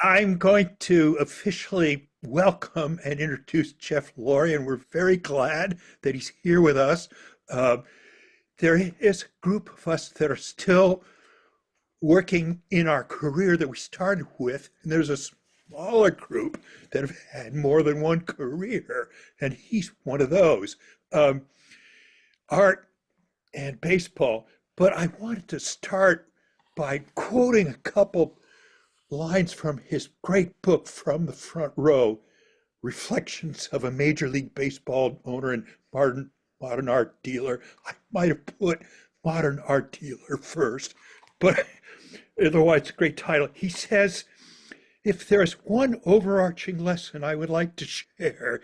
I'm going to officially welcome and introduce Jeff Loria, and we're very glad that he's here with us. Uh, there is a group of us that are still working in our career that we started with, and there's a smaller group that have had more than one career, and he's one of those. Um, Art and baseball. But I wanted to start by quoting a couple lines from his great book, From the Front Row, Reflections of a Major League Baseball Owner and Modern Art Dealer. I might have put Modern Art Dealer first, but otherwise, a great title. He says, if there's one overarching lesson I would like to share,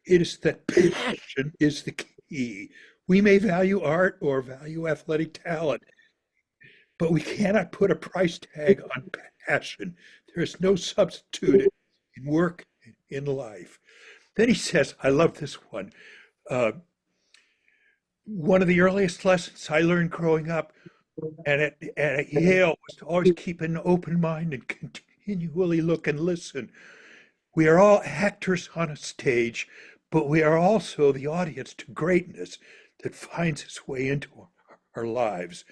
it is that passion is the key. We may value art or value athletic talent, but we cannot put a price tag on passion. There's no substitute in work, in life. Then he says, I love this one. Uh, One of the earliest lessons I learned growing up and at Yale was to always keep an open mind and continually look and listen. We are all actors on a stage, but we are also the audience to greatness that finds its way into our lives.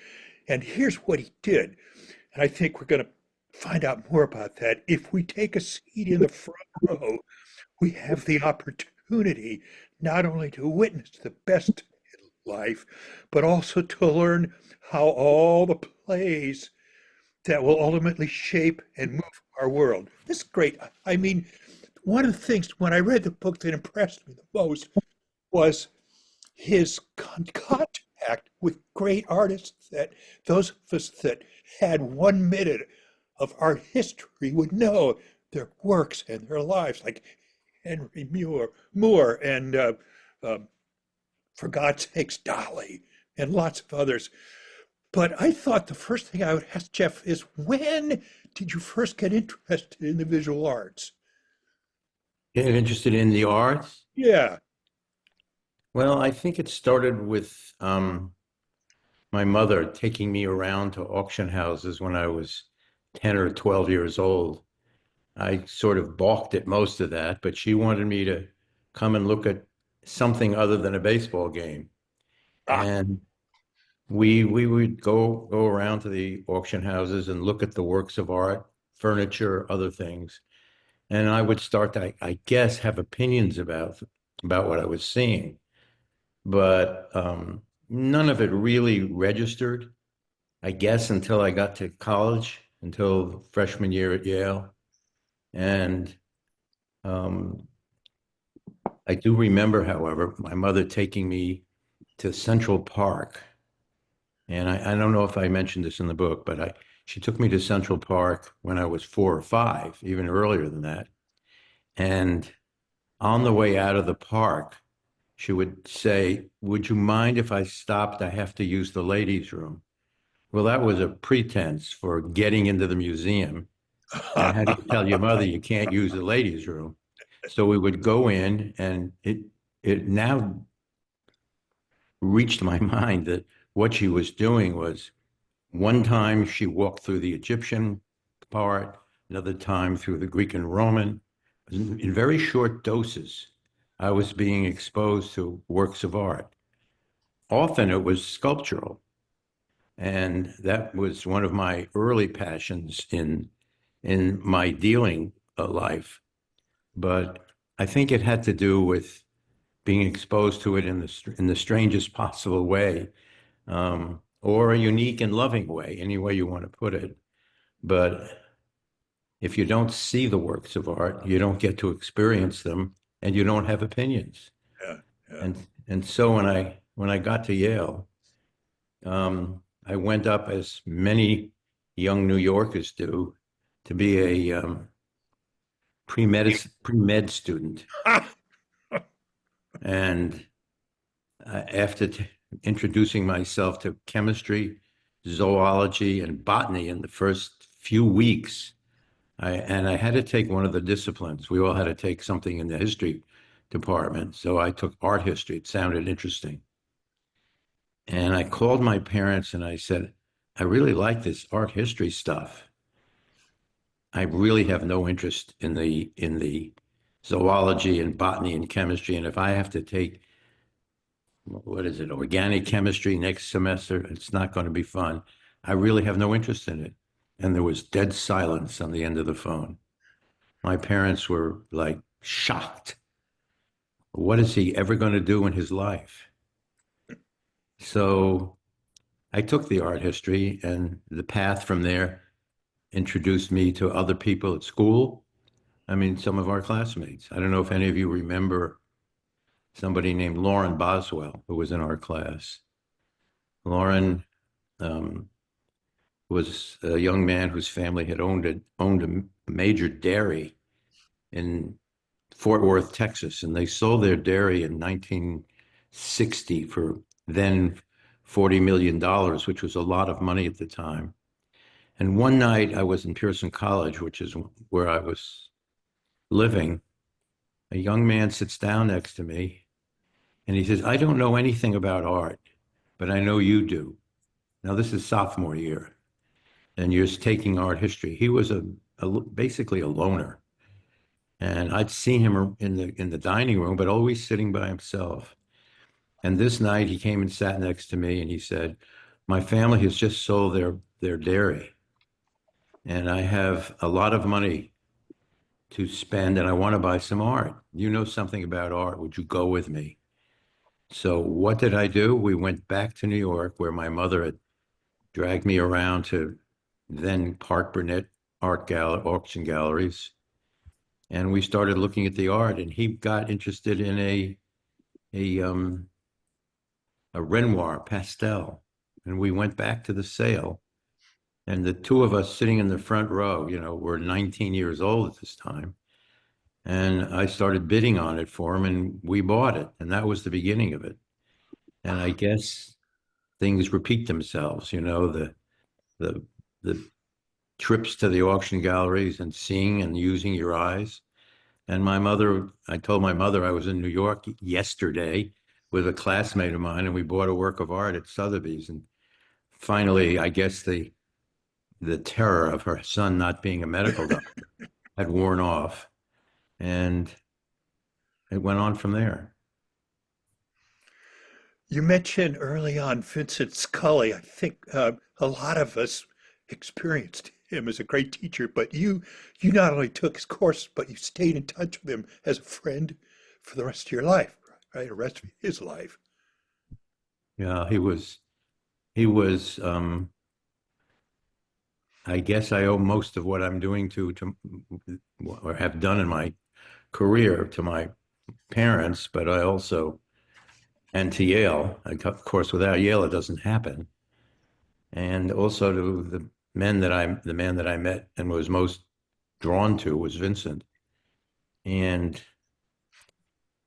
And here's what he did. And I think we're going to find out more about that. If we take a seat in the front row, we have the opportunity not only to witness the best in life, but also to learn how all the plays that will ultimately shape and move our world. This is great. I mean, one of the things when I read the book that impressed me the most was his contact with great artists that those of us that had 1 minute of art history would know their works and their lives, like Henry Moore and uh, for God's sakes, Dolly, and lots of others. But I thought the first thing I would ask Jeff is, when did you first get interested in the visual arts? Getting interested in the arts? Yeah. Well, I think it started with my mother taking me around to auction houses when I was 10 or 12 years old. I sort of balked at most of that, but she wanted me to come and look at something other than a baseball game. Ah, And we would go around to the auction houses and look at the works of art, furniture, other things. And I would start to, I guess, have opinions about what I was seeing. But none of it really registered, I guess, until I got to college, until freshman year at Yale. And um, I do remember, however, my mother taking me to Central Park. And I don't know if I mentioned this in the book, but she took me to Central Park when I was 4 or 5, even earlier than that. And on the way out of the park, she would say, would you mind if I stopped? I have to use the ladies' room. Well, that was a pretense for getting into the museum. And how do you tell your mother you can't use the ladies' room? So we would go in, and it now reached my mind that what she was doing was, one time she walked through the Egyptian part, another time through the Greek and Roman. In very short doses, I was being exposed to works of art. Often it was sculptural. And that was one of my early passions in my dealing life. But I think it had to do with being exposed to it in the strangest possible way, or a unique and loving way, any way you want to put it. But if you don't see the works of art, you don't get to experience them, and you don't have opinions. yeah, yeah. And so when I got to Yale, I went up, as many young New Yorkers do, to be a pre-med student. And after introducing myself to chemistry, zoology, and botany in the first few weeks, I had to take one of the disciplines. We all had to take something in the history department. So I took art history. It sounded interesting. And I called my parents and I said, I really like this art history stuff. I really have no interest in the zoology and botany and chemistry. And if I have to take, what is it, organic chemistry next semester, it's not going to be fun. I really have no interest in it. And there was dead silence on the end of the phone. My parents were like shocked. What is he ever going to do in his life? So I took the art history, and the path from there introduced me to other people at school. I mean, some of our classmates. I don't know if any of you remember somebody named Lauren Boswell, who was in our class. Lauren um, was a young man whose family had owned a major dairy in Fort Worth, Texas, and they sold their dairy in 1960 for then $40 million, which was a lot of money at the time. And one night I was in Pearson College, which is where I was living. A young man sits down next to me and he says, I don't know anything about art, but I know you do. Now, this is sophomore year, and you're taking art history. He was basically a loner. And I'd seen him in the dining room, but always sitting by himself. And this night he came and sat next to me and he said, my family has just sold their dairy, and I have a lot of money to spend and I want to buy some art. You know something about art. Would you go with me? So what did I do? We went back to New York where my mother had dragged me around to then Park Burnett auction galleries. And we started looking at the art, and he got interested in a um a Renoir pastel. And we went back to the sale. And the two of us sitting in the front row, were 19 years old at this time. And I started bidding on it for him, and we bought it. And that was the beginning of it. And I guess things repeat themselves, the the trips to the auction galleries and seeing and using your eyes. And I told my mother I was in New York yesterday with a classmate of mine, and we bought a work of art at Sotheby's. And finally, I guess the terror of her son not being a medical doctor had worn off, and it went on from there. You mentioned early on Vincent Scully. I think a lot of us experienced him as a great teacher, but you not only took his course, but you stayed in touch with him as a friend for the rest of your life, right? The rest of his life. Yeah, he was. I guess I owe most of what I'm doing to or have done in my career to my parents, but I also and to Yale. Of course, without Yale, it doesn't happen. And also to the man that I met and was most drawn to was Vincent. And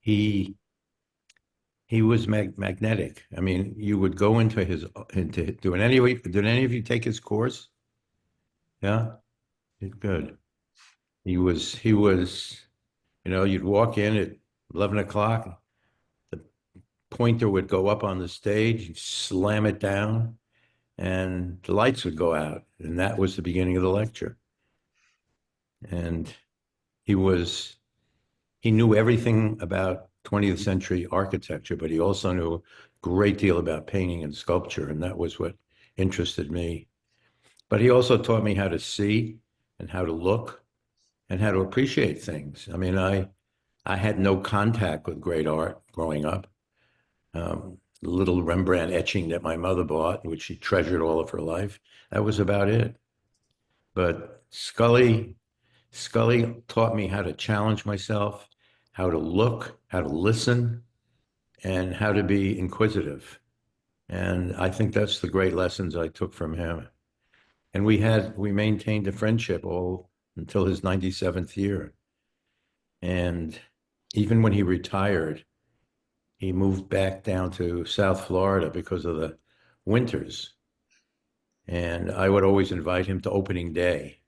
he he was magnetic. I mean, you would go into his into did any of you take his course? Yeah, good. He was, you'd walk in at 11 o'clock, the pointer would go up on the stage, you'd slam it down, and the lights would go out. And that was the beginning of the lecture. And he was, he knew everything about 20th century architecture, but he also knew a great deal about painting and sculpture. And that was what interested me. But he also taught me how to see and how to look and how to appreciate things. I mean, I had no contact with great art growing up. The little Rembrandt etching that my mother bought, which she treasured all of her life, that was about it. But Scully taught me how to challenge myself, how to look, how to listen, and how to be inquisitive. And I think that's the great lessons I took from him. And we maintained a friendship all until his 97th year. And even when he retired, he moved back down to South Florida because of the winters. And I would always invite him to opening day.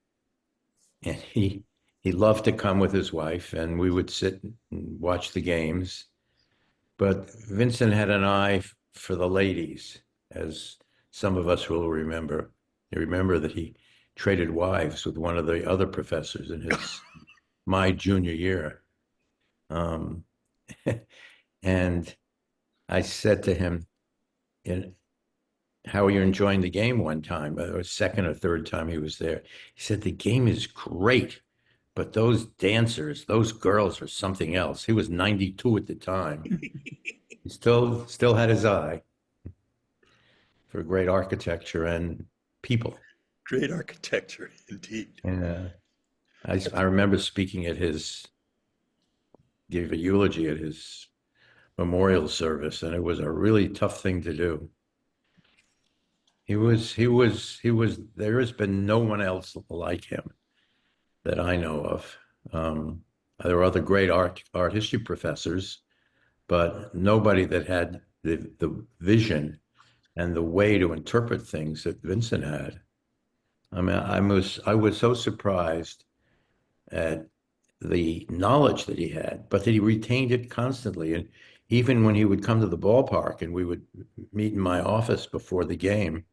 And he loved to come with his wife, and we would sit and watch the games. But Vincent had an eye for the ladies, as some of us will remember. You remember that traded wives with one of the other professors in my junior year. Um, and I said to him, in, how are you enjoying the game one time, or second or third time he was there? He said, the game is great, but those dancers, those girls are something else. He was 92 at the time. He still had his eye for great architecture and people. Great architecture, indeed. And I remember speaking at gave a eulogy at his memorial service, and it was a really tough thing to do. There has been no one else like him that I know of. There are other great art history professors, but nobody that had the vision and the way to interpret things that Vincent had. I mean, I was so surprised at the knowledge that he had, but that he retained it constantly. And even when he would come to the ballpark and we would meet in my office before the game,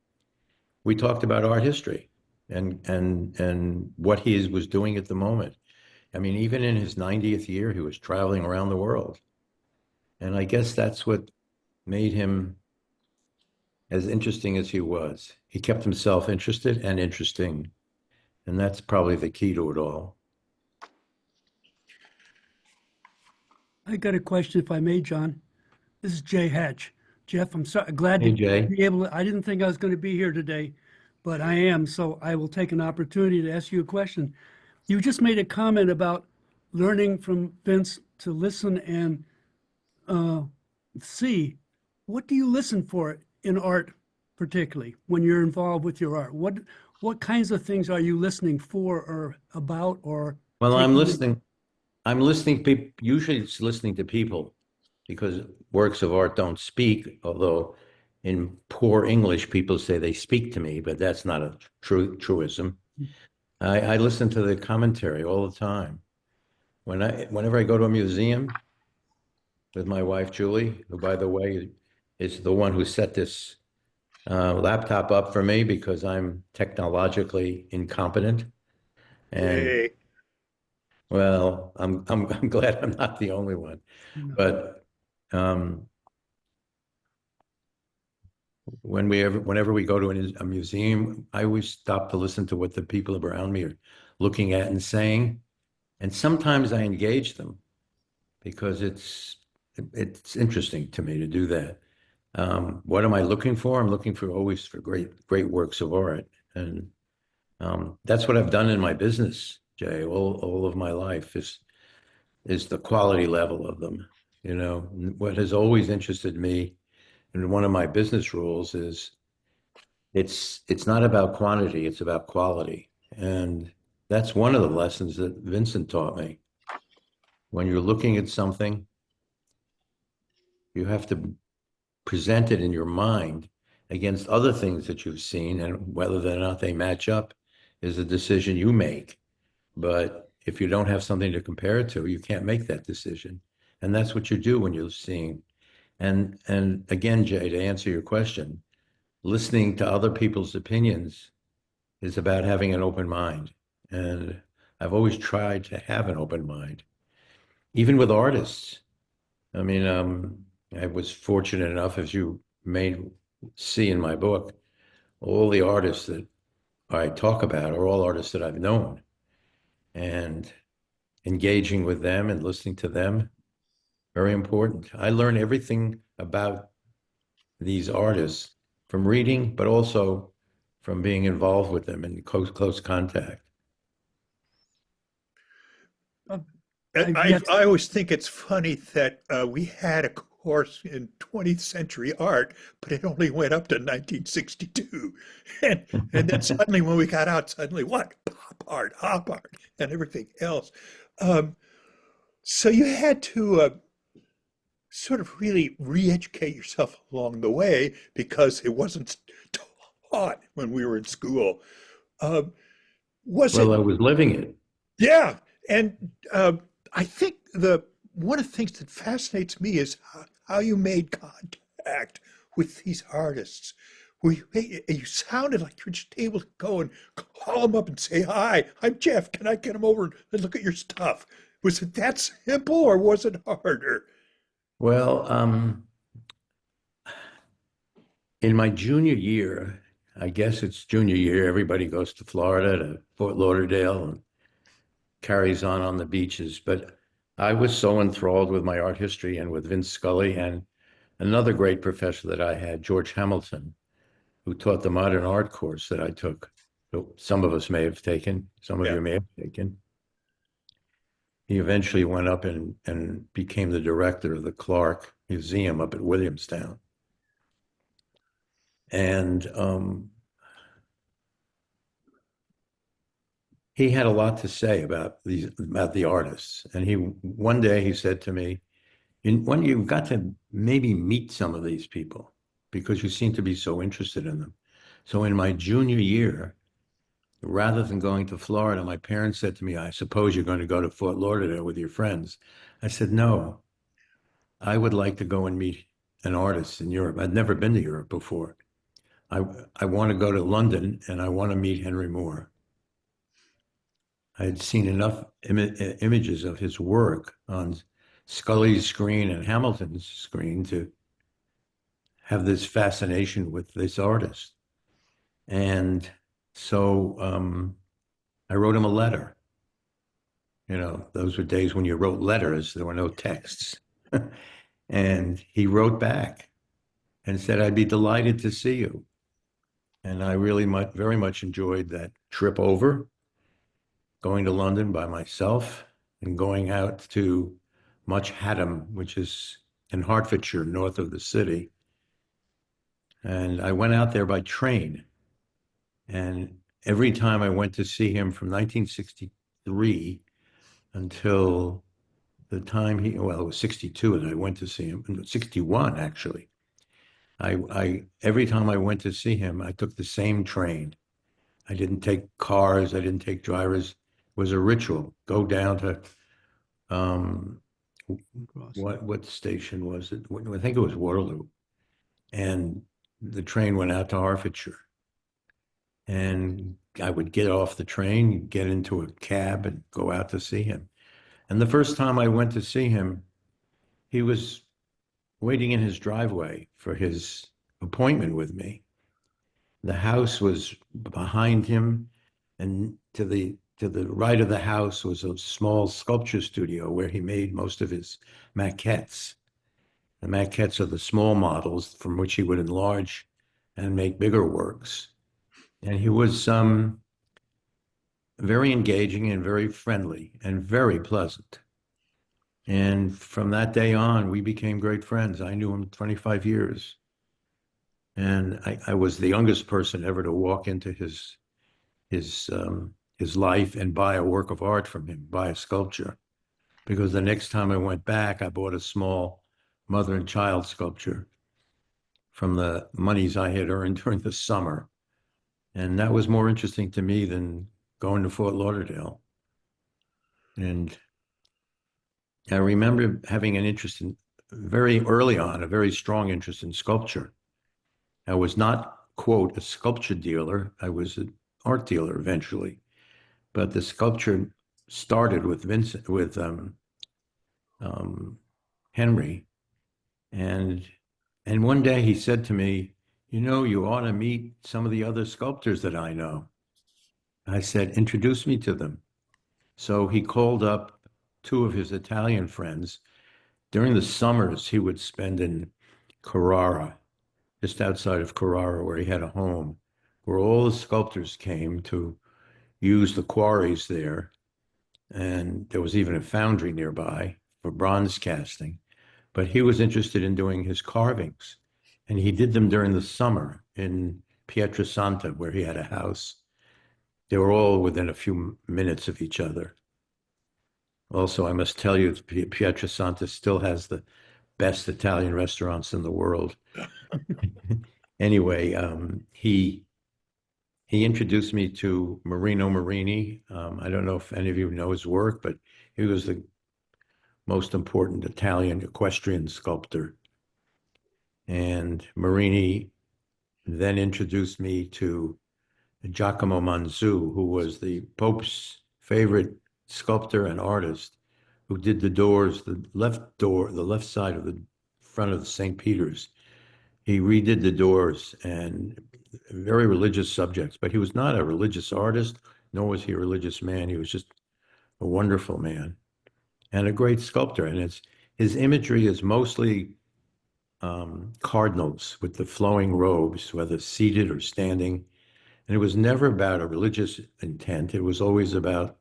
we talked about art history and what he was doing at the moment. I mean, even in his 90th year, he was traveling around the world. And I guess that's what made him as interesting as he was. He kept himself interested and interesting. And that's probably the key to it all. I got a question, if I may, John. This is Jay Hatch. Jeff, I'm sorry, glad Hey, to Jay. be able to, I didn't think I was going to be here today, but I am, so I will take an opportunity to ask you a question. You just made a comment about learning from Vince to listen and uh, see. What do you listen for in art, particularly when you're involved with your art? What kinds of things are you listening for or about or Well, I'm taking in? listening. I'm listening. Usually, it's listening to people because works of art don't speak. Although, in poor English, people say they speak to me, but that's not a truism. I listen to the commentary all the time. Whenever I go to a museum with my wife Julie, who, by the way, is the one who set this laptop up for me because I'm technologically incompetent. And Yay. well, I'm glad I'm not the only one. No. But um, whenever we go to a museum, I always stop to listen to what the people around me are looking at and saying. And sometimes I engage them because it's interesting to me to do that. What am I looking for? I'm looking for always for great works of art, and that's what I've done in my business, Jay. All of my life is the quality level of them. You know, what has always interested me, and one of my business rules is it's not about quantity, it's about quality, and that's one of the lessons that Vincent taught me. When you're looking at something, you have to present it in your mind against other things that you've seen, and whether or not they match up is a decision you make. But if you don't have something to compare it to, you can't make that decision. And that's what you do when you're seeing. And again, Jay, to answer your question, listening to other people's opinions is about having an open mind. And I've always tried to have an open mind, even with artists. I mean, I was fortunate enough, as you may see in my book, all the artists that I talk about are all artists that I've known. And engaging with them and listening to them, very important. I learn everything about these artists from reading, but also from being involved with them in close contact. Uh, I, I've I yet, I always think it's funny that we had a course in 20th century art, but it only went up to 1962. And then suddenly when we got out, suddenly what? Pop art, and everything else. Um, so you had to sort of really re-educate yourself along the way because it wasn't taught when we were in school. Um, was Well, it? I was living it. Yeah, and I think the one of the things that fascinates me is how you made contact with these artists. You sounded like you're just able to go and call him up and say, "Hi, I'm Jeff. Can I get him over and look at your stuff?" Was it that simple or was it harder? Well, in my junior year, I guess it's junior year, everybody goes to Florida, to Fort Lauderdale, and carries on the beaches. But I was so enthralled with my art history and with Vince Scully and another great professor that I had, George Hamilton, who taught the modern art course that I took. So some of us may have taken, some of Yeah. you may have taken. He eventually went up and became the director of the Clark Museum up at Williamstown. And he had a lot to say about the artists. And one day he said to me, when you've got to maybe meet some of these people because you seem to be so interested in them. So in my junior year, rather than going to Florida, my parents said to me, I suppose you're going to go to Fort Lauderdale with your friends. I said, no, I would like to go and meet an artist in Europe. I'd never been to Europe before. I, I want to go to London and I want to meet Henry Moore. I had seen enough images of his work on Scully's screen and Hamilton's screen to have this fascination with this artist. And so I wrote him a letter. You know, those were days when you wrote letters, there were no texts. And he wrote back and said, I'd be delighted to see you. And I really very much enjoyed that trip over, going to London by myself and going out to Much Haddam, which is in Hertfordshire, north of the city. And I went out there by train. And every time I went to see him from 1963 until the time well, it was 62 and I went to see him, 61 actually. Every time I went to see him, I took the same train. I didn't take cars. I didn't take drivers. It was a ritual. Go down to um, what station was it? I think it was Waterloo, and the train went out to Hertfordshire. And I would get off the train, get into a cab, and go out to see him. And the first time I went to see him, he was waiting in his driveway for his appointment with me. The house was behind him, and to the right of the house was a small sculpture studio where he made most of his maquettes. The maquettes are the small models from which he would enlarge and make bigger works. And he was very engaging and very friendly and very pleasant. And from that day on, we became great friends. I knew him 25 years. And I was the youngest person ever to walk into his life and buy a work of art from him, buy a sculpture. Because the next time I went back, I bought a small mother and child sculpture from the monies I had earned during the summer. And that was more interesting to me than going to Fort Lauderdale. And I remember having an interest in very early on, a very strong interest in sculpture. I was not, quote, a sculpture dealer. I was an art dealer eventually. But the sculpture started with Henry. And one day he said to me, you know, you ought to meet some of the other sculptors that I know. I said, introduce me to them. So he called up two of his Italian friends. During the summers, he would spend in Carrara, just outside of Carrara, where he had a home, where all the sculptors came to use the quarries there. And there was even a foundry nearby for bronze casting. But he was interested in doing his carvings. And he did them during the summer in Pietrasanta, where he had a house. They were all within a few minutes of each other. Also, I must tell you, Pietrasanta still has the best Italian restaurants in the world. Anyway, he introduced me to Marino Marini. I don't know if any of you know his work, but he was the most important Italian equestrian sculptor. And Marini then introduced me to Giacomo Manzu, who was the Pope's favorite sculptor and artist, who did the doors, the left door, the left side of the front of the St. Peter's. He redid the doors and very religious subjects, but he was not a religious artist, nor was he a religious man. He was just a wonderful man and a great sculptor. And his imagery is mostly cardinals with the flowing robes, whether seated or standing. And it was never about a religious intent. It was always about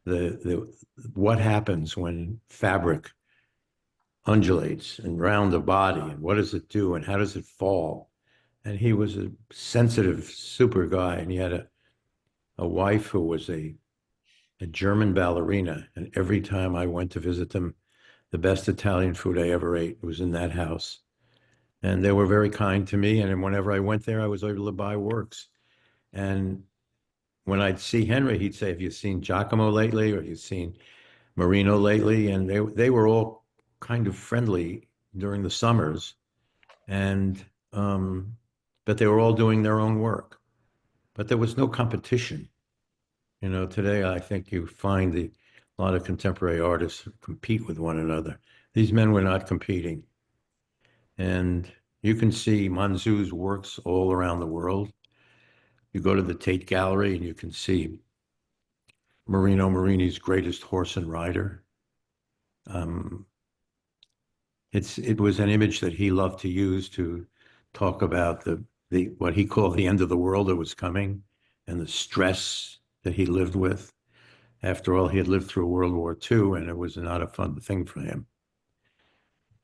the what happens when fabric undulates and around the body, and what does it do, and how does it fall. And he was a sensitive, super guy, and he had a wife who was a German ballerina. And every time I went to visit them, the best Italian food I ever ate was in that house. And they were very kind to me. And whenever I went there, I was able to buy works. And when I'd see Henry, he'd say, "Have you seen Giacomo lately? Or have you seen Marino lately?" And they were all kind of friendly during the summers. And but they were all doing their own work. But there was no competition. Today I think you find a lot of contemporary artists compete with one another. These men were not competing. And you can see Manzu's works all around the world. You go to the Tate Gallery and you can see Marino Marini's greatest horse and rider. Um, it was an image that he loved to use to talk about the what he called the end of the world that was coming and the stress that he lived with. After all, he had lived through World War II, and it was not a fun thing for him.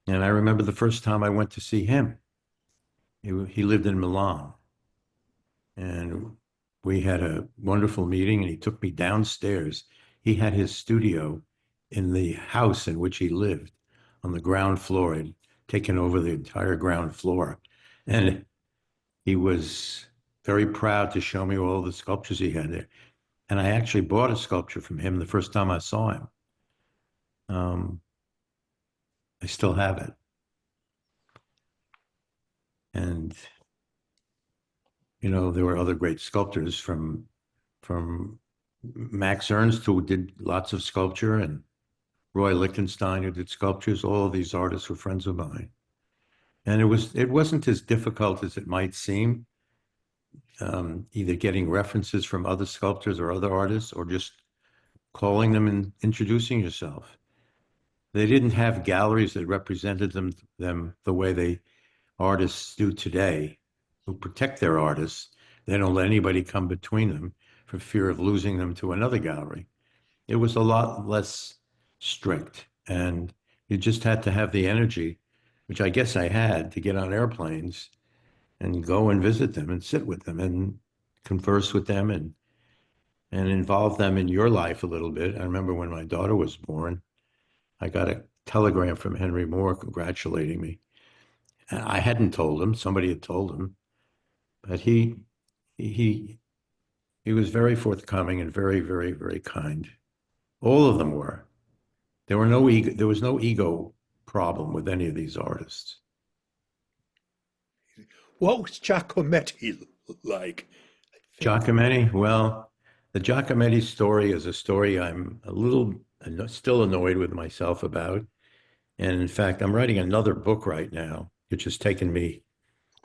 And I remember the first time I went to see him. He lived in Milan, and we had a wonderful meeting, and he took me downstairs. He had his studio in the house in which he lived on the ground floor. He'd taken over the entire ground floor. And he was very proud to show me all the sculptures he had there. And I actually bought a sculpture from him the first time I saw him. Um, I still have it. And there were other great sculptors from Max Ernst, who did lots of sculpture, and Roy Lichtenstein, who did sculptures. All of these artists were friends of mine. And it wasn't as difficult as it might seem, either getting references from other sculptors or other artists, or just calling them and introducing yourself. They didn't have galleries that represented them the way artists do today, who protect their artists. They don't let anybody come between them for fear of losing them to another gallery. It was a lot less strict, and you just had to have the energy, which I guess I had, to get on airplanes and go and visit them and sit with them and converse with them and involve them in your life a little bit. I remember when my daughter was born, I got a telegram from Henry Moore congratulating me. And I hadn't told him, somebody had told him, but he he was very forthcoming and very, very, very kind. All of them were. There was no ego problem with any of these artists. What was Giacometti like? Giacometti, well, the Giacometti story is a story I'm still annoyed with myself about. And in fact, I'm writing another book right now, which has taken me,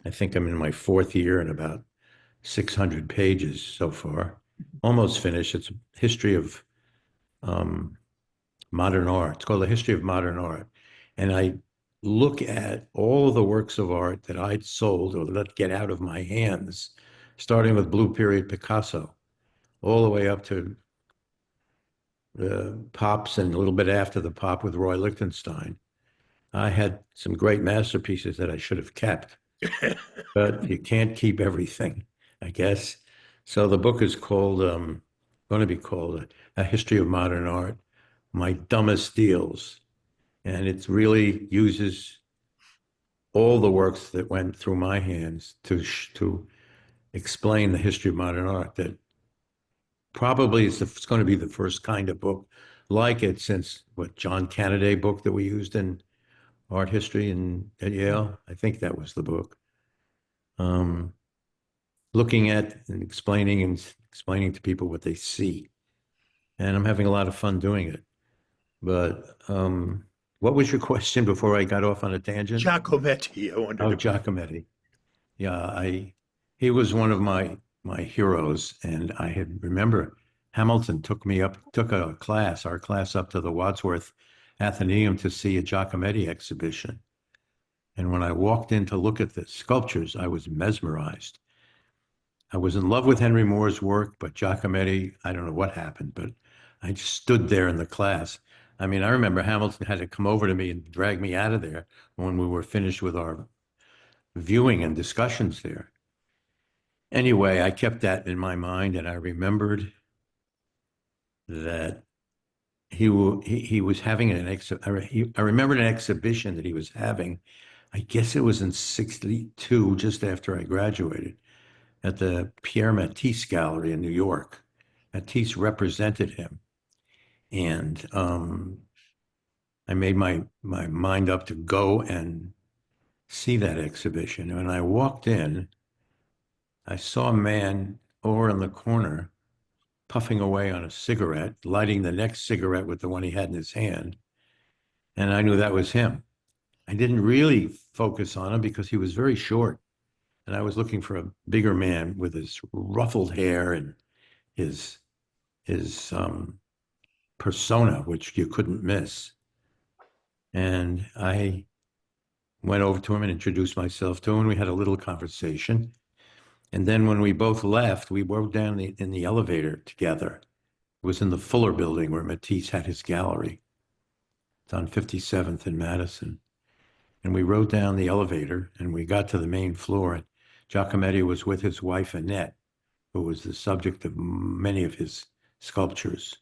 I think I'm in my fourth year and about 600 pages so far. Almost finished. It's a history of um, modern art. It's called The History of Modern Art. And I look at all the works of art that I'd sold or let get out of my hands, starting with Blue Period Picasso, all the way up to the Pops and a little bit after the Pop with Roy Lichtenstein. I had some great masterpieces that I should have kept, but you can't keep everything, I guess. So the book is going to be called A History of Modern Art, My Dumbest Deals. And it really uses all the works that went through my hands to explain the history of modern art. That probably it's going to be the first kind of book like it since what John Cannaday book that we used in art history at Yale. I think that was the book. um, looking at and explaining to people what they see. And I'm having a lot of fun doing it. But what was your question before I got off on a tangent? Giacometti, I wondered Oh, about. Giacometti. Yeah, he was one of my heroes, and I had remember Hamilton took a class, our class up to the Wadsworth Atheneum to see a Giacometti exhibition. And when I walked in to look at the sculptures, I was mesmerized. I was in love with Henry Moore's work, but Giacometti, I don't know what happened, but I just stood there in the class. I mean, I remember Hamilton had to come over to me and drag me out of there when we were finished with our viewing and discussions there. Anyway, I kept that in my mind, and I remembered that he was having I remembered an exhibition that he was having. I guess it was in '62, just after I graduated, at the Pierre Matisse Gallery in New York. Matisse represented him, and I made my mind up to go and see that exhibition. And when I walked in, I saw a man over in the corner puffing away on a cigarette, lighting the next cigarette with the one he had in his hand. And I knew that was him. I didn't really focus on him because he was very short. And I was looking for a bigger man with his ruffled hair and his his persona, which you couldn't miss. And I went over to him and introduced myself to him. And we had a little conversation. And then when we both left, we rode down in the elevator together. It was in the Fuller building where Matisse had his gallery. It's on 57th and Madison. And we rode down the elevator and we got to the main floor. And Giacometti was with his wife, Annette, who was the subject of many of his sculptures,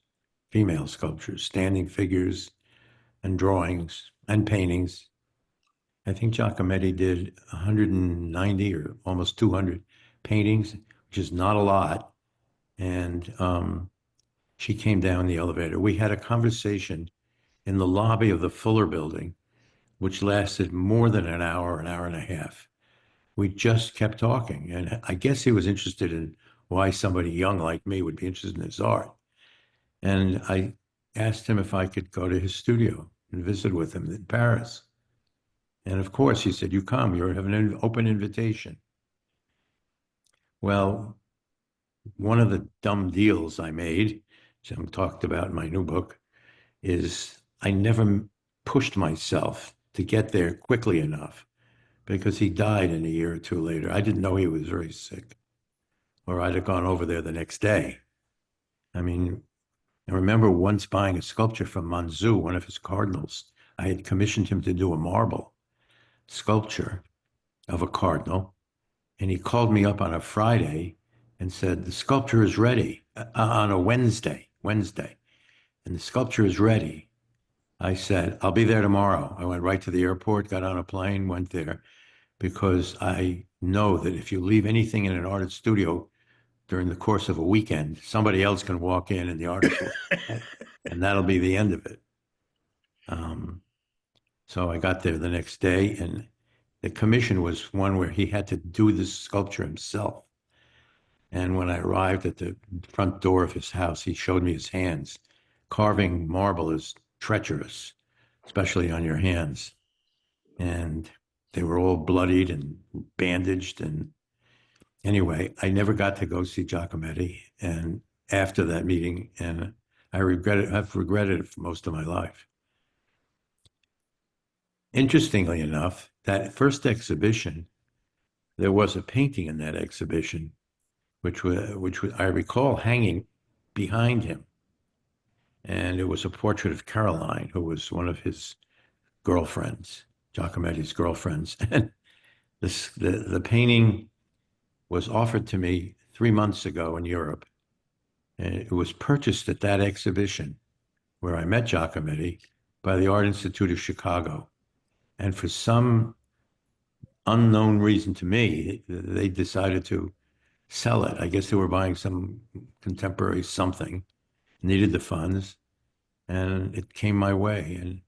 female sculptures, standing figures and drawings and paintings. I think Giacometti did 190 or almost 200 paintings, which is not a lot. And she came down the elevator. We had a conversation in the lobby of the Fuller building, which lasted more than an hour and a half. We just kept talking. And I guess he was interested in why somebody young like me would be interested in his art. And I asked him if I could go to his studio and visit with him in Paris. And of course, he said, "You come, you have an open invitation." Well, one of the dumb deals I made, which I'm talked about in my new book, is I never pushed myself to get there quickly enough because he died in a year or two later. I didn't know he was very sick, or I'd have gone over there the next day. I mean, I remember once buying a sculpture from Manzù, one of his cardinals. I had commissioned him to do a marble sculpture of a cardinal, and he called me up on a Friday and said, "The sculpture is ready," on a Wednesday, and the sculpture is ready. I said, "I'll be there tomorrow." I went right to the airport, got on a plane, went there because I know that if you leave anything in an artist studio during the course of a weekend, somebody else can walk in and the artist will, and that'll be the end of it. Um, so I got there the next day, and the commission was one where he had to do this sculpture himself. And when I arrived at the front door of his house, he showed me his hands. Carving marble is treacherous, especially on your hands. And they were all bloodied and bandaged. And anyway, I never got to go see Giacometti. And after that meeting, and I've regretted it for most of my life. Interestingly enough, that first exhibition, there was a painting in that exhibition, which was I recall hanging behind him, and it was a portrait of Caroline, who was one of his girlfriends, Giacometti's girlfriends. And the painting was offered to me 3 months ago in Europe, and it was purchased at that exhibition where I met Giacometti by the Art Institute of Chicago. And for some unknown reason to me, they decided to sell it. I guess they were buying some contemporary something, needed the funds, and it came my way. And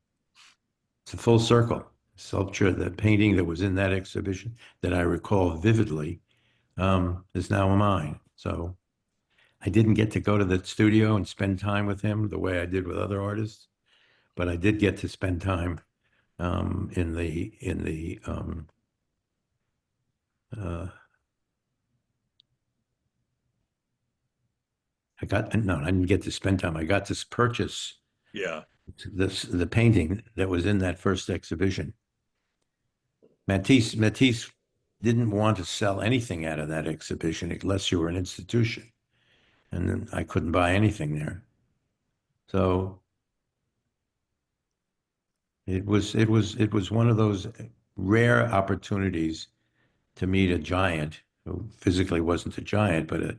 it's a full circle. sculpture, the painting that was in that exhibition that I recall vividly, is now mine. So I didn't get to go to the studio and spend time with him the way I did with other artists, but I did get to spend time in the uh, I got no, I didn't get to spend time. I got to purchase Yeah. the painting that was in that first exhibition. Matisse didn't want to sell anything out of that exhibition unless you were an institution, and then I couldn't buy anything there. So it was one of those rare opportunities to meet a giant who physically wasn't a giant, but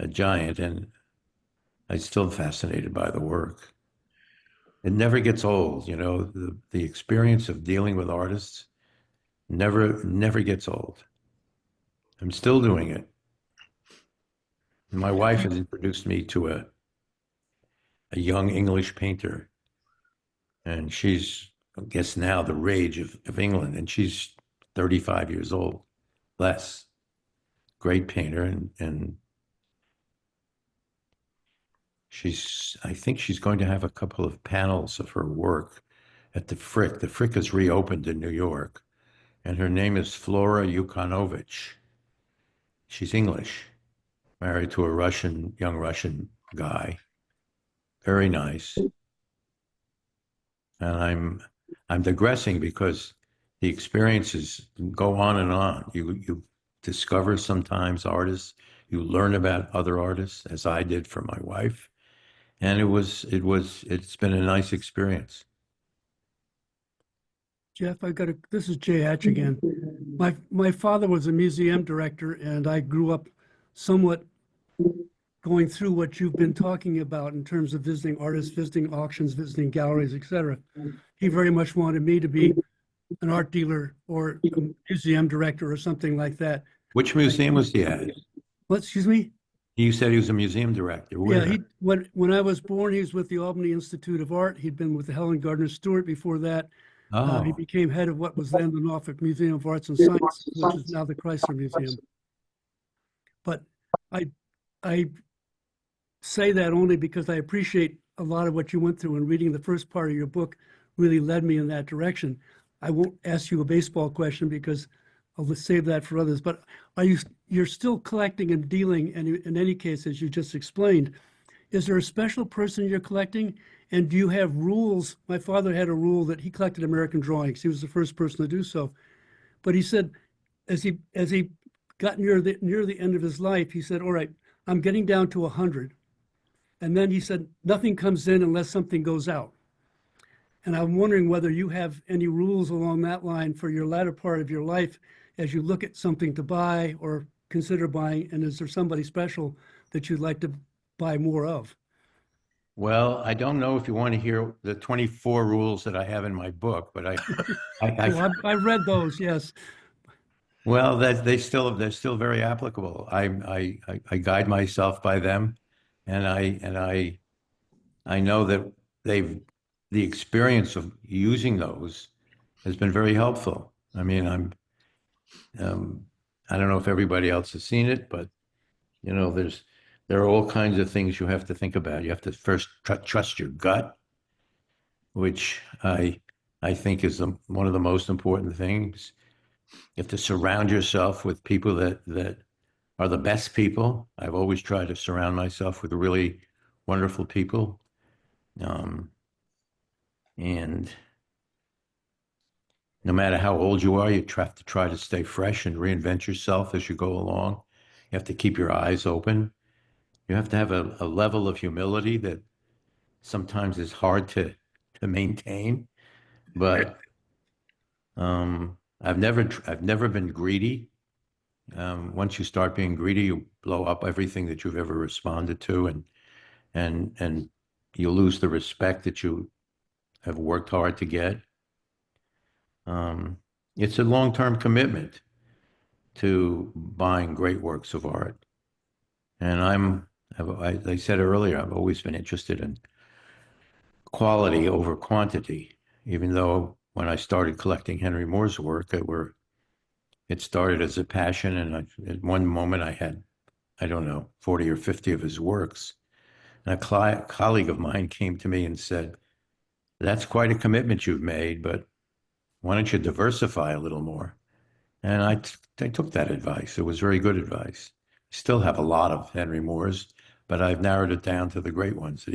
a giant, and I'm still fascinated by the work. It never gets old, the experience of dealing with artists never gets old. I'm still doing it. And my wife has introduced me to a young English painter, and she's, I guess now the rage of England, and she's 35 years old, less. Great painter, and I think she's going to have a couple of panels of her work at the Frick. The Frick is reopened in New York, and her name is Flora Yukanovich. She's English, married to a young Russian guy. Very nice. And I'm digressing because the experiences go on and on. You discover sometimes artists, you learn about other artists, as I did for my wife, and it's been a nice experience. Jeff, this is Jay Hatch again. My father was a museum director, and I grew up somewhat going through what you've been talking about in terms of visiting artists, visiting auctions, visiting galleries, etc. He very much wanted me to be an art dealer or a museum director or something like that. Which museum was he at? What, excuse me? You said he was a museum director. Yeah, Where? when I was born, he was with the Albany Institute of Art. He'd been with the Helen Gardner Stewart before that. He Oh, became head of what was then the Norfolk Museum of Arts and Sciences, which is now the Chrysler Museum. But I I say that only because I appreciate a lot of what you went through, and reading the first part of your book really led me in that direction. I won't ask you a baseball question because I'll save that for others. But you're still collecting and dealing, and in any case, as you just explained, is there a special person you're collecting? And do you have rules? My father had a rule that he collected American drawings. He was the first person to do so. But he said, as he got near the end of his life, he said, "All right, I'm getting down to 100." And then he said, "Nothing comes in unless something goes out." And I'm wondering whether you have any rules along that line for your latter part of your life as you look at something to buy or consider buying, and is there somebody special that you'd like to buy more of? well, I don't know if you want to hear the 24 rules that I have in my book, but I Well, I read those, yes. well, that they're still very applicable. I guide myself by them, and I know that they've the experience of using those has been very helpful. I mean, um, I don't know if everybody else has seen it, but there are all kinds of things you have to think about. You have to first trust your gut, which I think is one of the most important things. You have to surround yourself with people that are the best people. I've always tried to surround myself with really wonderful people. Um, and no matter how old you are, you have to try to stay fresh and reinvent yourself as you go along. You have to keep your eyes open. You have to have a level of humility that sometimes is hard to maintain. But I've never been greedy. Once you start being greedy, you blow up everything that you've ever responded to, and you lose the respect that you have worked hard to get. Um, it's a long-term commitment to buying great works of art. And as I said earlier, I've always been interested in quality over quantity, even though when I started collecting Henry Moore's work, it started as a passion. And at one moment I had, I don't know, 40 or 50 of his works. And a colleague of mine came to me and said, that's quite a commitment you've made, but why don't you diversify a little more? And I took that advice. It was very good advice. Still have a lot of Henry Moore's, but I've narrowed it down to the great ones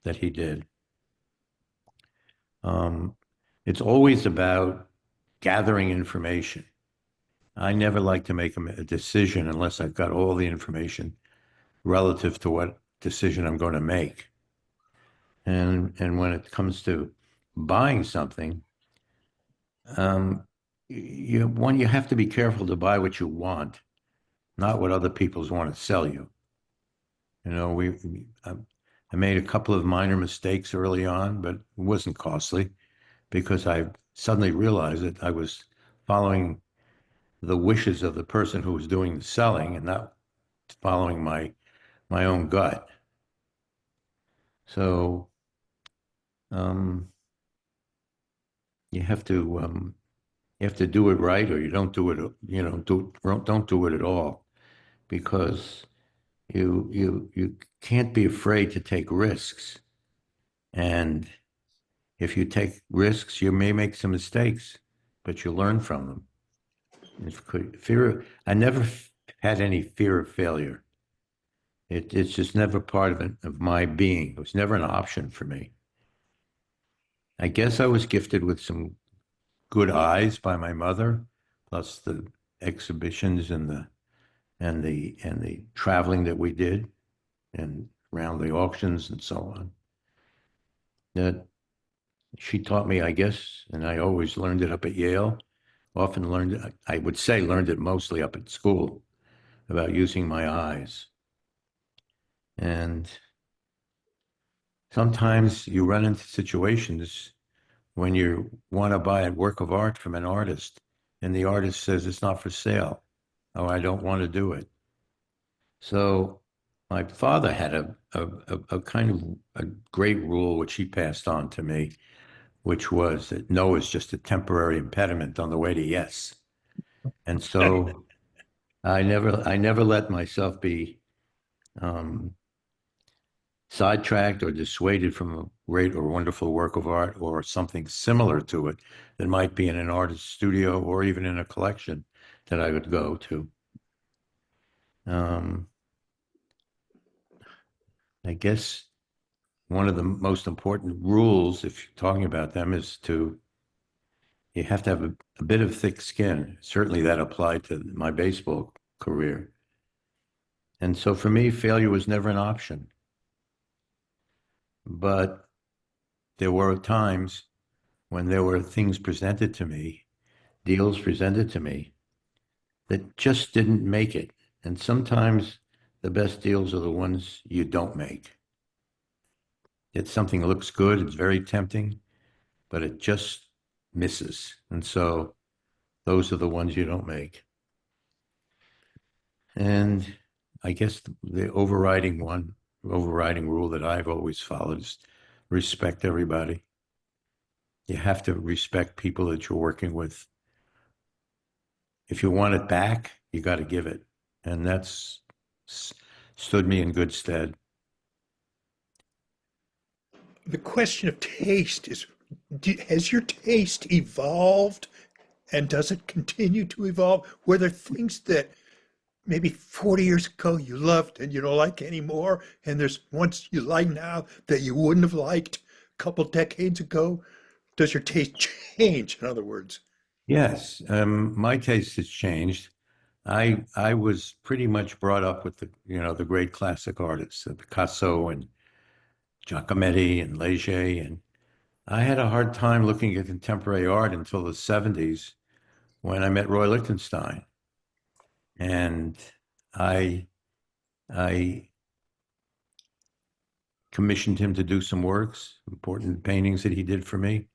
that he did. Um, it's always about gathering information. I never like to make a decision unless I've got all the information relative to what decision I'm going to make. And when it comes to buying something, you have to be careful to buy what you want, not what other people's want to sell you. You know, I made a couple of minor mistakes early on, but it wasn't costly because I suddenly realized that I was following the wishes of the person who was doing the selling and not following my own gut. So um, you have to do it right, or you don't do it. You know, don't do it at all, because you can't be afraid to take risks. And if you take risks, you may make some mistakes, but you learn from them. I never had any fear of failure. It's just never part of my being. It was never an option for me. I guess I was gifted with some good eyes by my mother, plus the exhibitions and the traveling that we did and around the auctions and so on. That she taught me, I guess, and I always learned it up at Yale. Often learned it, I would say learned it mostly up at school, about using my eyes. And sometimes you run into situations when you want to buy a work of art from an artist and the artist says it's not for sale. Oh, I don't want to do it. So my father had a kind of a great rule which he passed on to me, which was that no is just a temporary impediment on the way to yes. And so I never let myself be um, sidetracked or dissuaded from a great or wonderful work of art or something similar to it that might be in an artist's studio or even in a collection that I would go to. Um, I guess one of the most important rules, if you're talking about them, is you have to have a bit of thick skin. Certainly that applied to my baseball career. And so for me, failure was never an option. But there were times when there were things presented to me, deals presented to me, that just didn't make it. And sometimes the best deals are the ones you don't make. It's something that looks good, it's very tempting, but it just misses. And so those are the ones you don't make. And I guess the overriding rule that I've always followed is respect everybody. You have to respect people that you're working with. If you want it back, you got to give it. And that's stood me in good stead. The question of taste is, has your taste evolved and does it continue to evolve? Were there things that maybe 40 years ago you loved and you don't like anymore, and there's ones you like now that you wouldn't have liked a couple decades ago? Does your taste change, in other words? Yes, my taste has changed. I was pretty much brought up with the great classic artists, Picasso and Giacometti and Leger, and I had a hard time looking at contemporary art until the 70s when I met Roy Lichtenstein. And I I commissioned him to do some works, important paintings that he did for me.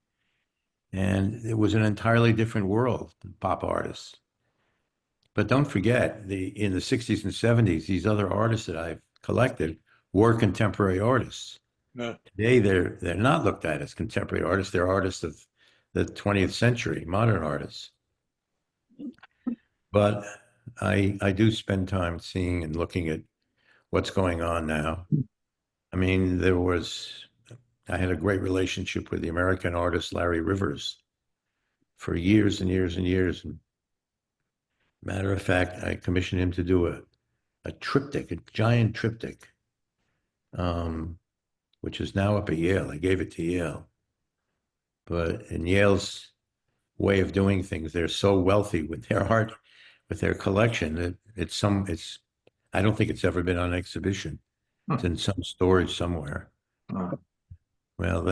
And it was an entirely different world than pop artists. But don't forget, in the 60s and 70s, these other artists that I've collected were contemporary artists. No. Today they're not looked at as contemporary artists. They're artists of the 20th century, modern artists. But I do spend time seeing and looking at what's going on now. I mean, I had a great relationship with the American artist Larry Rivers for years and years and years. And matter of fact, I commissioned him to do a triptych, a giant triptych, um, which is now up at Yale. I gave it to Yale. But in Yale's way of doing things, they're so wealthy with their art, with their collection, that I don't think it's ever been on exhibition. It's in some storage somewhere. Well,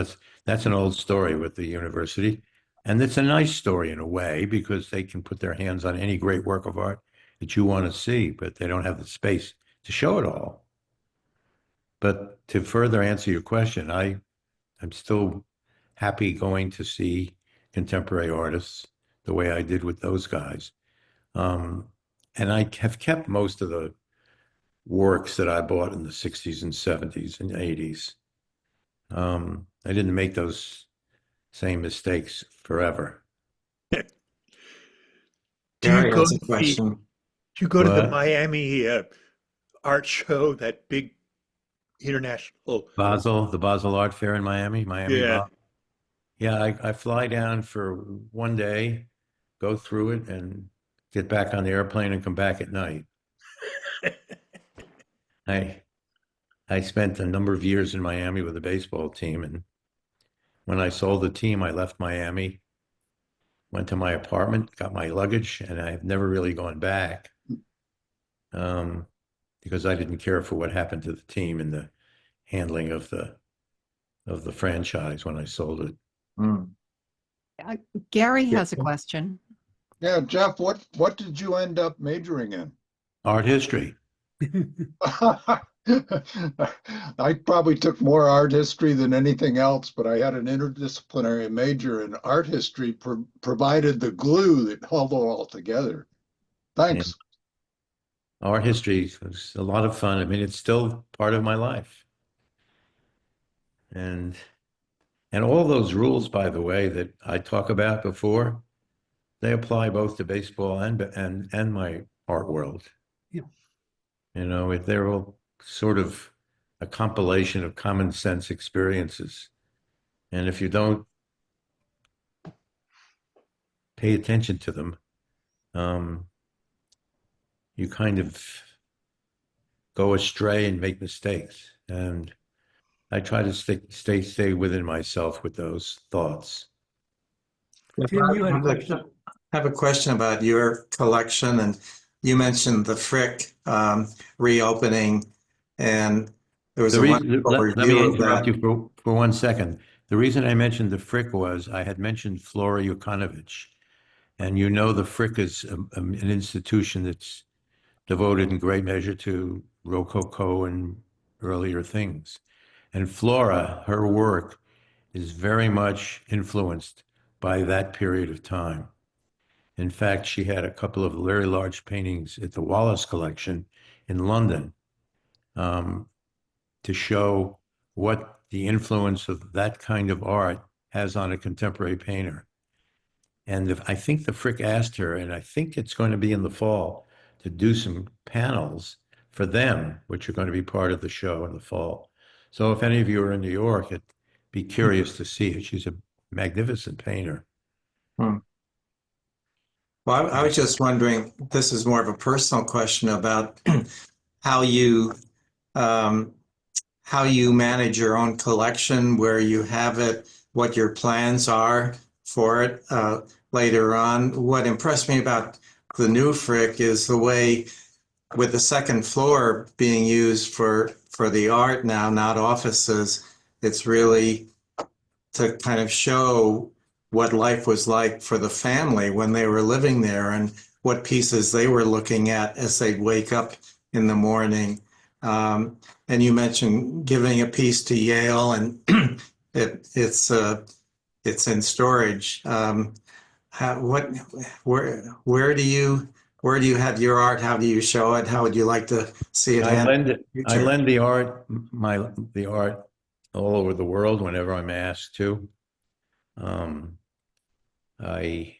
that's an old story with the university. And it's a nice story in a way because they can put their hands on any great work of art that you want to see, but they don't have the space to show it all. But to further answer your question, I'm still happy going to see contemporary artists the way I did with those guys. And I have kept most of the works that I bought in the 60s and 70s and 80s. I didn't make those same mistakes forever. Do you Gary go has a to the question. do you go to the But Miami art show, that big international? the Basel Art Fair in Miami, Yeah. Yeah, I fly down for one day, go through it, and get back on the airplane and come back at night. I I spent a number of years in Miami with a baseball team, and when I sold the team, I left Miami, went to my apartment, got my luggage, and I've never really gone back um, because I didn't care for what happened to the team and the handling of the franchise when I sold it. Mm. Gary Yeah. has a question. Yeah, Jeff, what did you end up majoring in? Art history. I probably took more art history than anything else, but I had an interdisciplinary major in art history, provided the glue that held it all together. Thanks. Art history was a lot of fun. I mean, it's still part of my life. And all those rules, by the way, that I talk about before, they apply both to baseball and my art world. Yeah. You know, they're all sort of a compilation of common sense experiences. And if you don't pay attention to them, you kind of go astray and make mistakes. And I try to stay within myself with those thoughts. Tim, you had a I question. have a question about your collection, and you mentioned the Frick reopening, and there was The a reason, wonderful let me review of interrupt that. you for 1 second. The reason I mentioned the Frick was I had mentioned Flora Yukonovich, and you know the Frick is an institution that's devoted in great measure to Rococo and earlier things. And Flora, her work is very much influenced by that period of time. In fact, she had a couple of very large paintings at the Wallace Collection in London to show what the influence of that kind of art has on a contemporary painter. And I think the Frick asked her, and I think it's going to be in the fall, to do some panels for them, which are going to be part of the show in the fall. So if any of you are in New York, I'd be curious to see it. She's a magnificent painter. Hmm. Well, I was just wondering, this is more of a personal question about how you um, how you manage your own collection, where you have it, what your plans are for it later on. What impressed me about the new Frick is the way, with the second floor being used for the art now, not offices, it's really to kind of show what life was like for the family when they were living there and what pieces they were looking at as they'd wake up in the morning. And you mentioned giving a piece to Yale, and it's in storage. Where do you have your art? How do you show it? How would you like to see it handled in the I future? lend the art all over the world whenever I'm asked to. I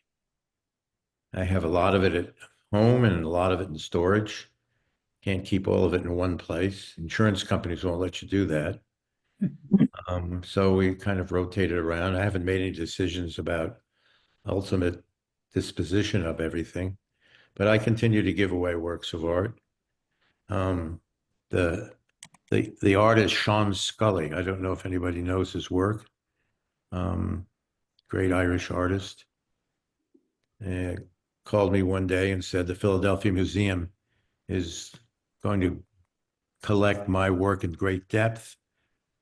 I have a lot of it at home and a lot of it in storage. Can't keep all of it in one place. Insurance companies won't let you do that. So we kind of rotated around. I haven't made any decisions about ultimate disposition of everything, but I continue to give away works of art. Um, the the artist Sean Scully, I don't know if anybody knows his work. Um, Great Irish artist, uh, called me one day and said the Philadelphia Museum is going to collect my work in great depth.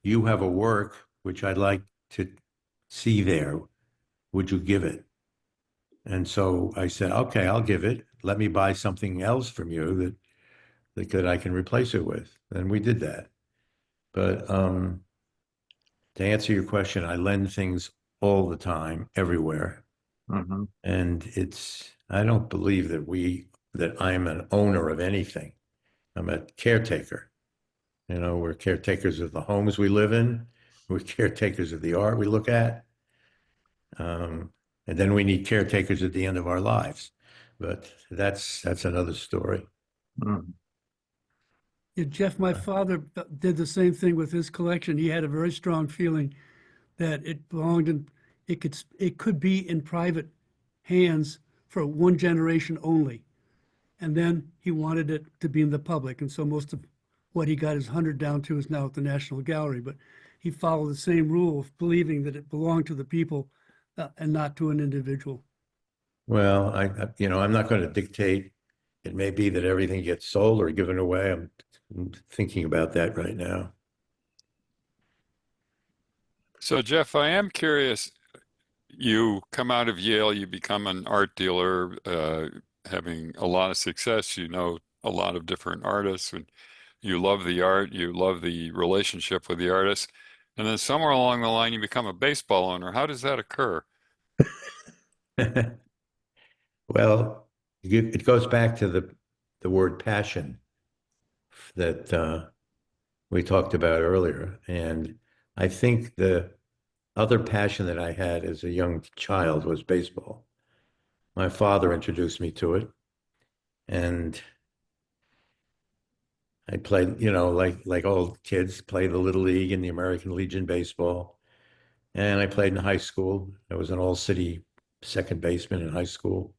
You have a work which I'd like to see there. Would you give it? And so I said, okay, I'll give it. Let me buy something else from you that I can replace it with. And we did that. But to answer your question, I lend things all the time, everywhere. Mm-hmm. And I don't believe that I'm an owner of anything. I'm a caretaker. We're caretakers of the homes we live in. We're caretakers of the art we look at. Um, and then we need caretakers at the end of our lives. But that's another story. Mm-hmm. Yeah, Jeff, my father did the same thing with his collection. He had a very strong feeling that it belonged in, it could be in private hands for one generation only. And then he wanted it to be in the public. And so most of what he got his 100 down to is now at the National Gallery. But he followed the same rule of believing that it belonged to the people and not to an individual. Well, I'm not going to dictate. It may be that everything gets sold or given away. I'm thinking about that right now. So, Jeff, I am curious. You come out of Yale, you become an art dealer, having a lot of success. You know a lot of different artists, and you love the art, you love the relationship with the artist. And then somewhere along the line, you become a baseball owner. How does that occur? Well, it goes back to the word passion that we talked about earlier. And I think the other passion that I had as a young child was baseball. My father introduced me to it, and I played, like all kids, play the Little League and the American Legion baseball. And I played in high school. I was an all-city second baseman in high school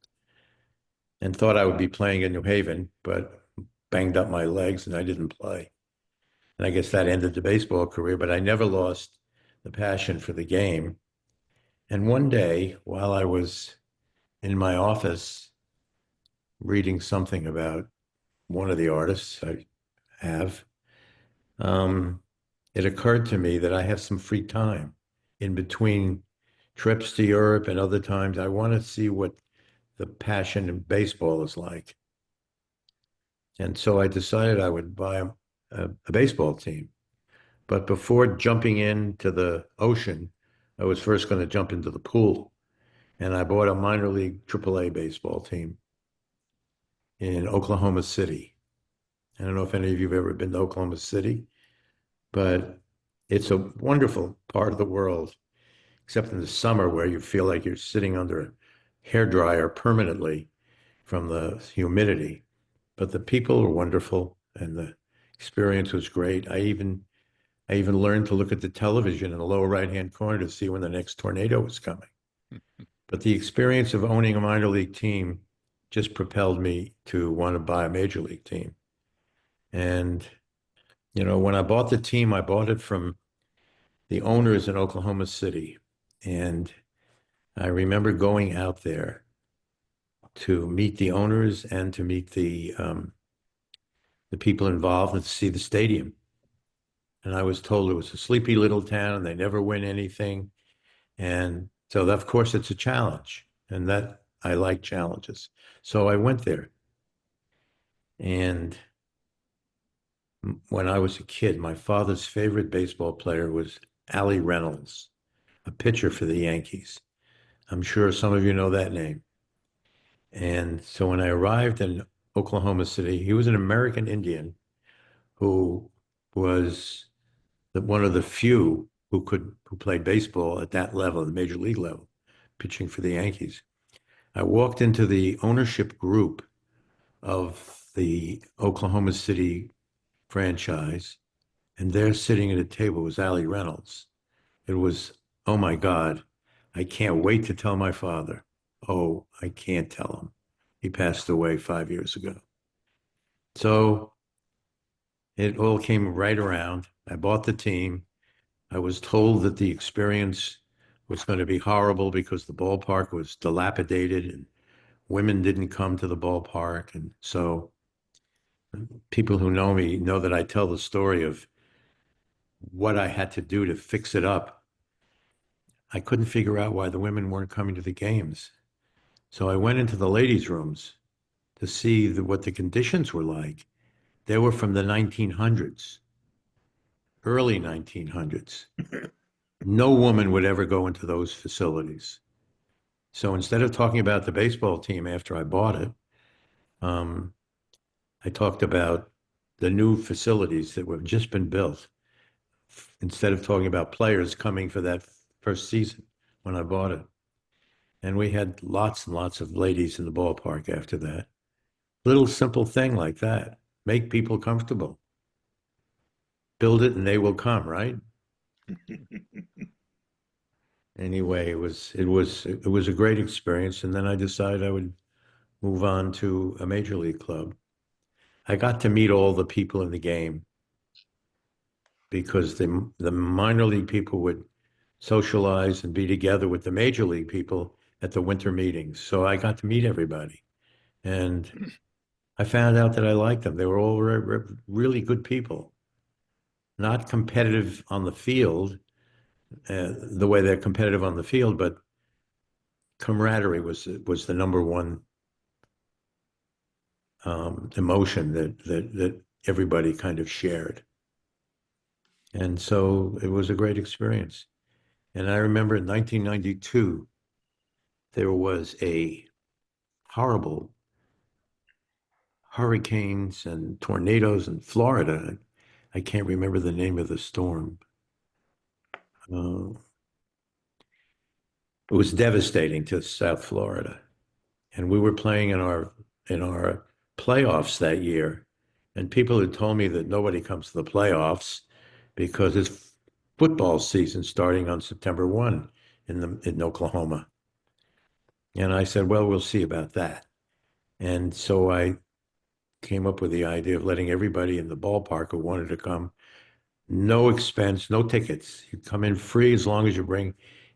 and thought I would be playing in New Haven, but banged up my legs and I didn't play. And I guess that ended the baseball career, but I never lost the passion for the game. And one day, while I was in my office reading something about one of the artists I have, um, it occurred to me that I have some free time in between trips to Europe and other times. I want to see what the passion in baseball is like. And so I decided I would buy a baseball team. But before jumping into the ocean, I was first going to jump into the pool. And I bought a minor league AAA baseball team in Oklahoma City. I don't know if any of you have ever been to Oklahoma City, but it's a wonderful part of the world, except in the summer where you feel like you're sitting under a hairdryer permanently from the humidity. But the people are wonderful and the experience was great. I even learned to look at the television in the lower right-hand corner to see when the next tornado was coming. But the experience of owning a minor league team just propelled me to want to buy a major league team. And, when I bought the team, I bought it from the owners in Oklahoma City. And I remember going out there to meet the owners and to meet the people involved and to see the stadium. And I was told it was a sleepy little town and they never win anything. And so, of course, it's a challenge. And that I like challenges. So I went there. And when I was a kid, my father's favorite baseball player was Allie Reynolds, a pitcher for the Yankees. I'm sure some of you know that name. And so when I arrived in Oklahoma City, he was an American Indian who was one of the few who played baseball at that level, the major league level. pitching for the Yankees. I walked into the ownership group of the Oklahoma City franchise, and there sitting at a table was Allie Reynolds. It was, oh my God, I can't wait to tell my father. Oh, I can't tell him. He passed away 5 years ago. So it all came right around. I bought the team. I was told that the experience was going to be horrible because the ballpark was dilapidated and women didn't come to the ballpark. And so people who know me know that I tell the story of what I had to do to fix it up. I couldn't figure out why the women weren't coming to the games. So I went into the ladies' rooms to see what the conditions were like. They were from the 1900s, early 1900s. No woman would ever go into those facilities. So instead of talking about the baseball team after I bought it, um, I talked about the new facilities that have just been built instead of talking about players coming for that first season when I bought it. And we had lots and lots of ladies in the ballpark after that. Little simple thing like that. Make people comfortable. Build it and they will come, right? Anyway, it was a great experience. And then I decided I would move on to a major league club. I got to meet all the people in the game because the minor league people would socialize and be together with the major league people at the winter meetings. So I got to meet everybody. And I found out that I liked them. They were all really good people, not competitive on the field, the way they're competitive on the field, but camaraderie was the number one emotion that everybody kind of shared. And so it was a great experience. And I remember in 1992, there was a horrible hurricanes and tornadoes in Florida. I can't remember the name of the storm. Uh, it was devastating to South Florida. And we were playing in our playoffs that year. And people had told me that nobody comes to the playoffs because it's football season starting on September 1 in Oklahoma. And I said, well, we'll see about that. And so I came up with the idea of letting everybody in the ballpark who wanted to come, no expense, no tickets. You come in free as long as you bring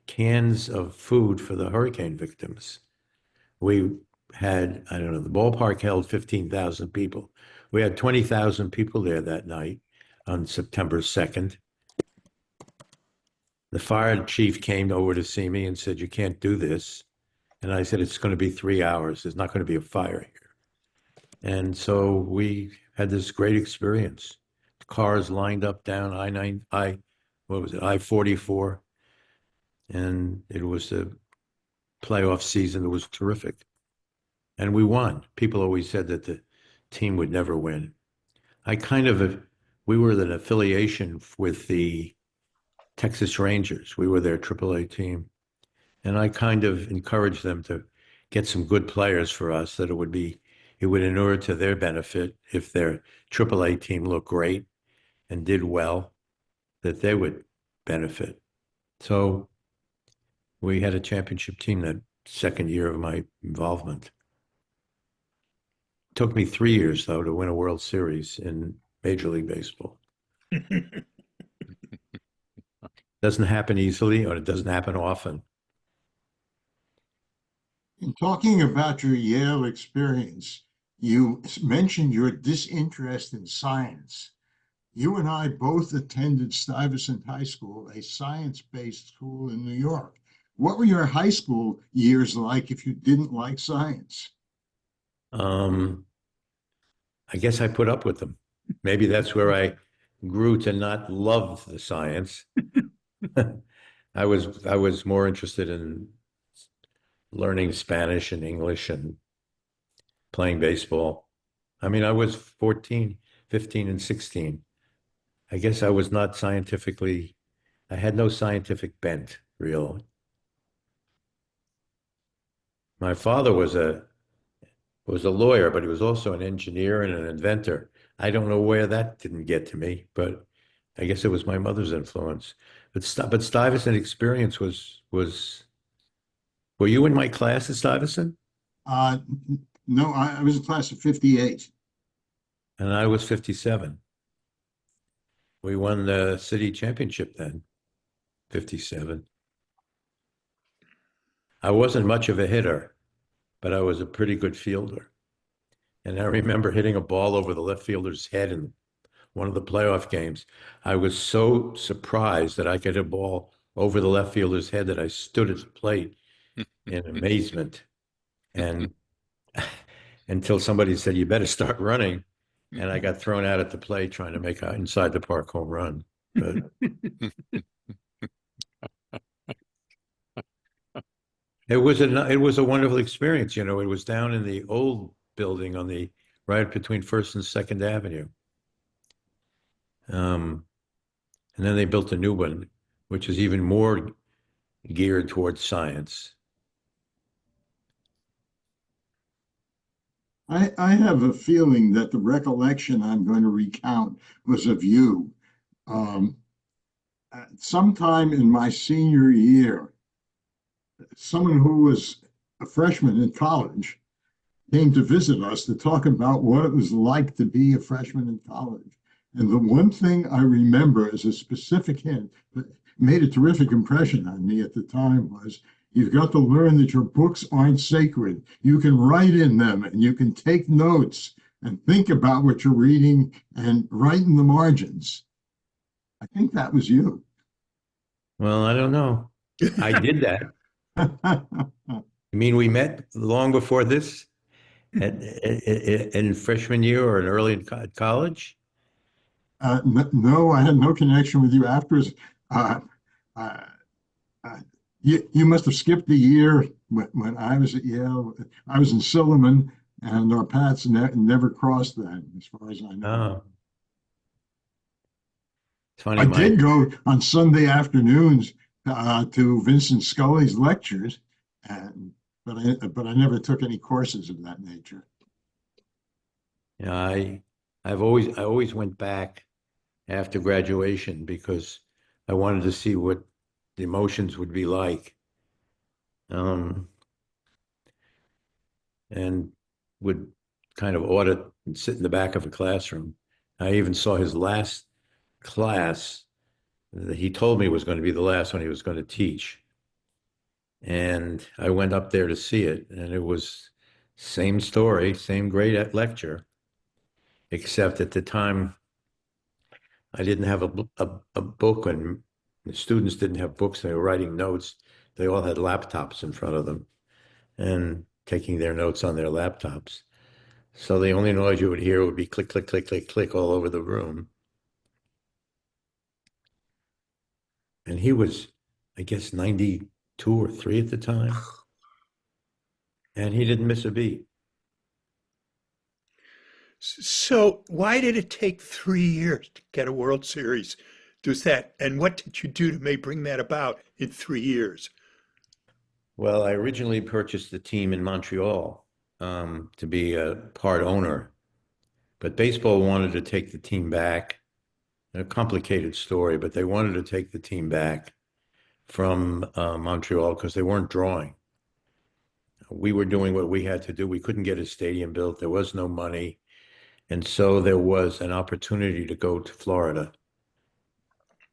cans of food for the hurricane victims. We had, I don't know, the ballpark held 15,000 people. We had 20,000 people there that night on September 2nd. The fire chief came over to see me and said, you can't do this. And I said, it's going to be 3 hours. There's not going to be a fire here. And so we had this great experience. Cars lined up down what was it, I-44. And it was a playoff season that was terrific. And we won. People always said that the team would never win. We were an affiliation with the Texas Rangers. We were their AAA team. And I kind of encouraged them to get some good players for us that it would inure to their benefit if their AAA team looked great and did well, that they would benefit. So we had a championship team that second year of my involvement. It took me 3 years, though, to win a World Series in Major League Baseball. Doesn't happen easily, or it doesn't happen often. In talking about your Yale experience, you mentioned your disinterest in science. You and I both attended Stuyvesant High School, a science-based school in New York. What were your high school years like if you didn't like science? I guess I put up with them. Maybe that's where I grew to not love the science. I was more interested in learning Spanish and English and playing baseball. I mean, I was 14, 15, and 16. I guess I had no scientific bent, really. My father was a lawyer, but he was also an engineer and an inventor. I don't know where that didn't get to me, but I guess it was my mother's influence. But Stuyvesant experience was. Were you in my class at Stuyvesant? No, I was a class of 58. And I was 57. We won the city championship then, 57. I wasn't much of a hitter, but I was a pretty good fielder. And I remember hitting a ball over the left fielder's head in one of the playoff games. I was so surprised that I could hit a ball over the left fielder's head that I stood at the plate in amazement. And until somebody said, "You better start running." And I got thrown out at the plate trying to make an inside the park home run. But it was a wonderful experience. It was down in the old building on the right between First and Second Avenue. Um, and then they built a new one, which is even more geared towards science. I have a feeling that the recollection I'm going to recount was of you. Um, Sometime in my senior year, someone who was a freshman in college came to visit us to talk about what it was like to be a freshman in college. And the one thing I remember as a specific hint that made a terrific impression on me at the time was you've got to learn that your books aren't sacred. You can write in them and you can take notes and think about what you're reading and write in the margins. I think that was you. Well, I don't know. I did that. You mean we met long before this in freshman year or in early college? No, I had no connection with you afterwards. Uh, uh, you must have skipped the year when I was at Yale. I was in Silliman, and our paths never crossed then, as far as I know. Oh, it's I funny. did go on Sunday afternoons to Vincent Scully's lectures, and, but I never took any courses of that nature. I always went back after graduation because I wanted to see what the emotions would be like. Um, and would kind of audit and sit in the back of a classroom. I even saw his last class that he told me was going to be the last one he was going to teach. And I went up there to see it, and it was same story, same great lecture, except at the time I didn't have a book, and the students didn't have books. They were writing notes. They all had laptops in front of them and taking their notes on their laptops. So the only noise you would hear would be click, click, click, click, click all over the room. And he was, I guess, 92 or 3 at the time. And he didn't miss a beat. So why did it take 3 years to get a World Series? And what did you do to may bring that about in 3 years? Well, I originally purchased the team in Montreal to be a part owner, but baseball wanted to take the team back. A complicated story, but they wanted to take the team back from Montreal because they weren't drawing. We were doing what we had to do. We couldn't get a stadium built. There was no money. And so there was an opportunity to go to Florida.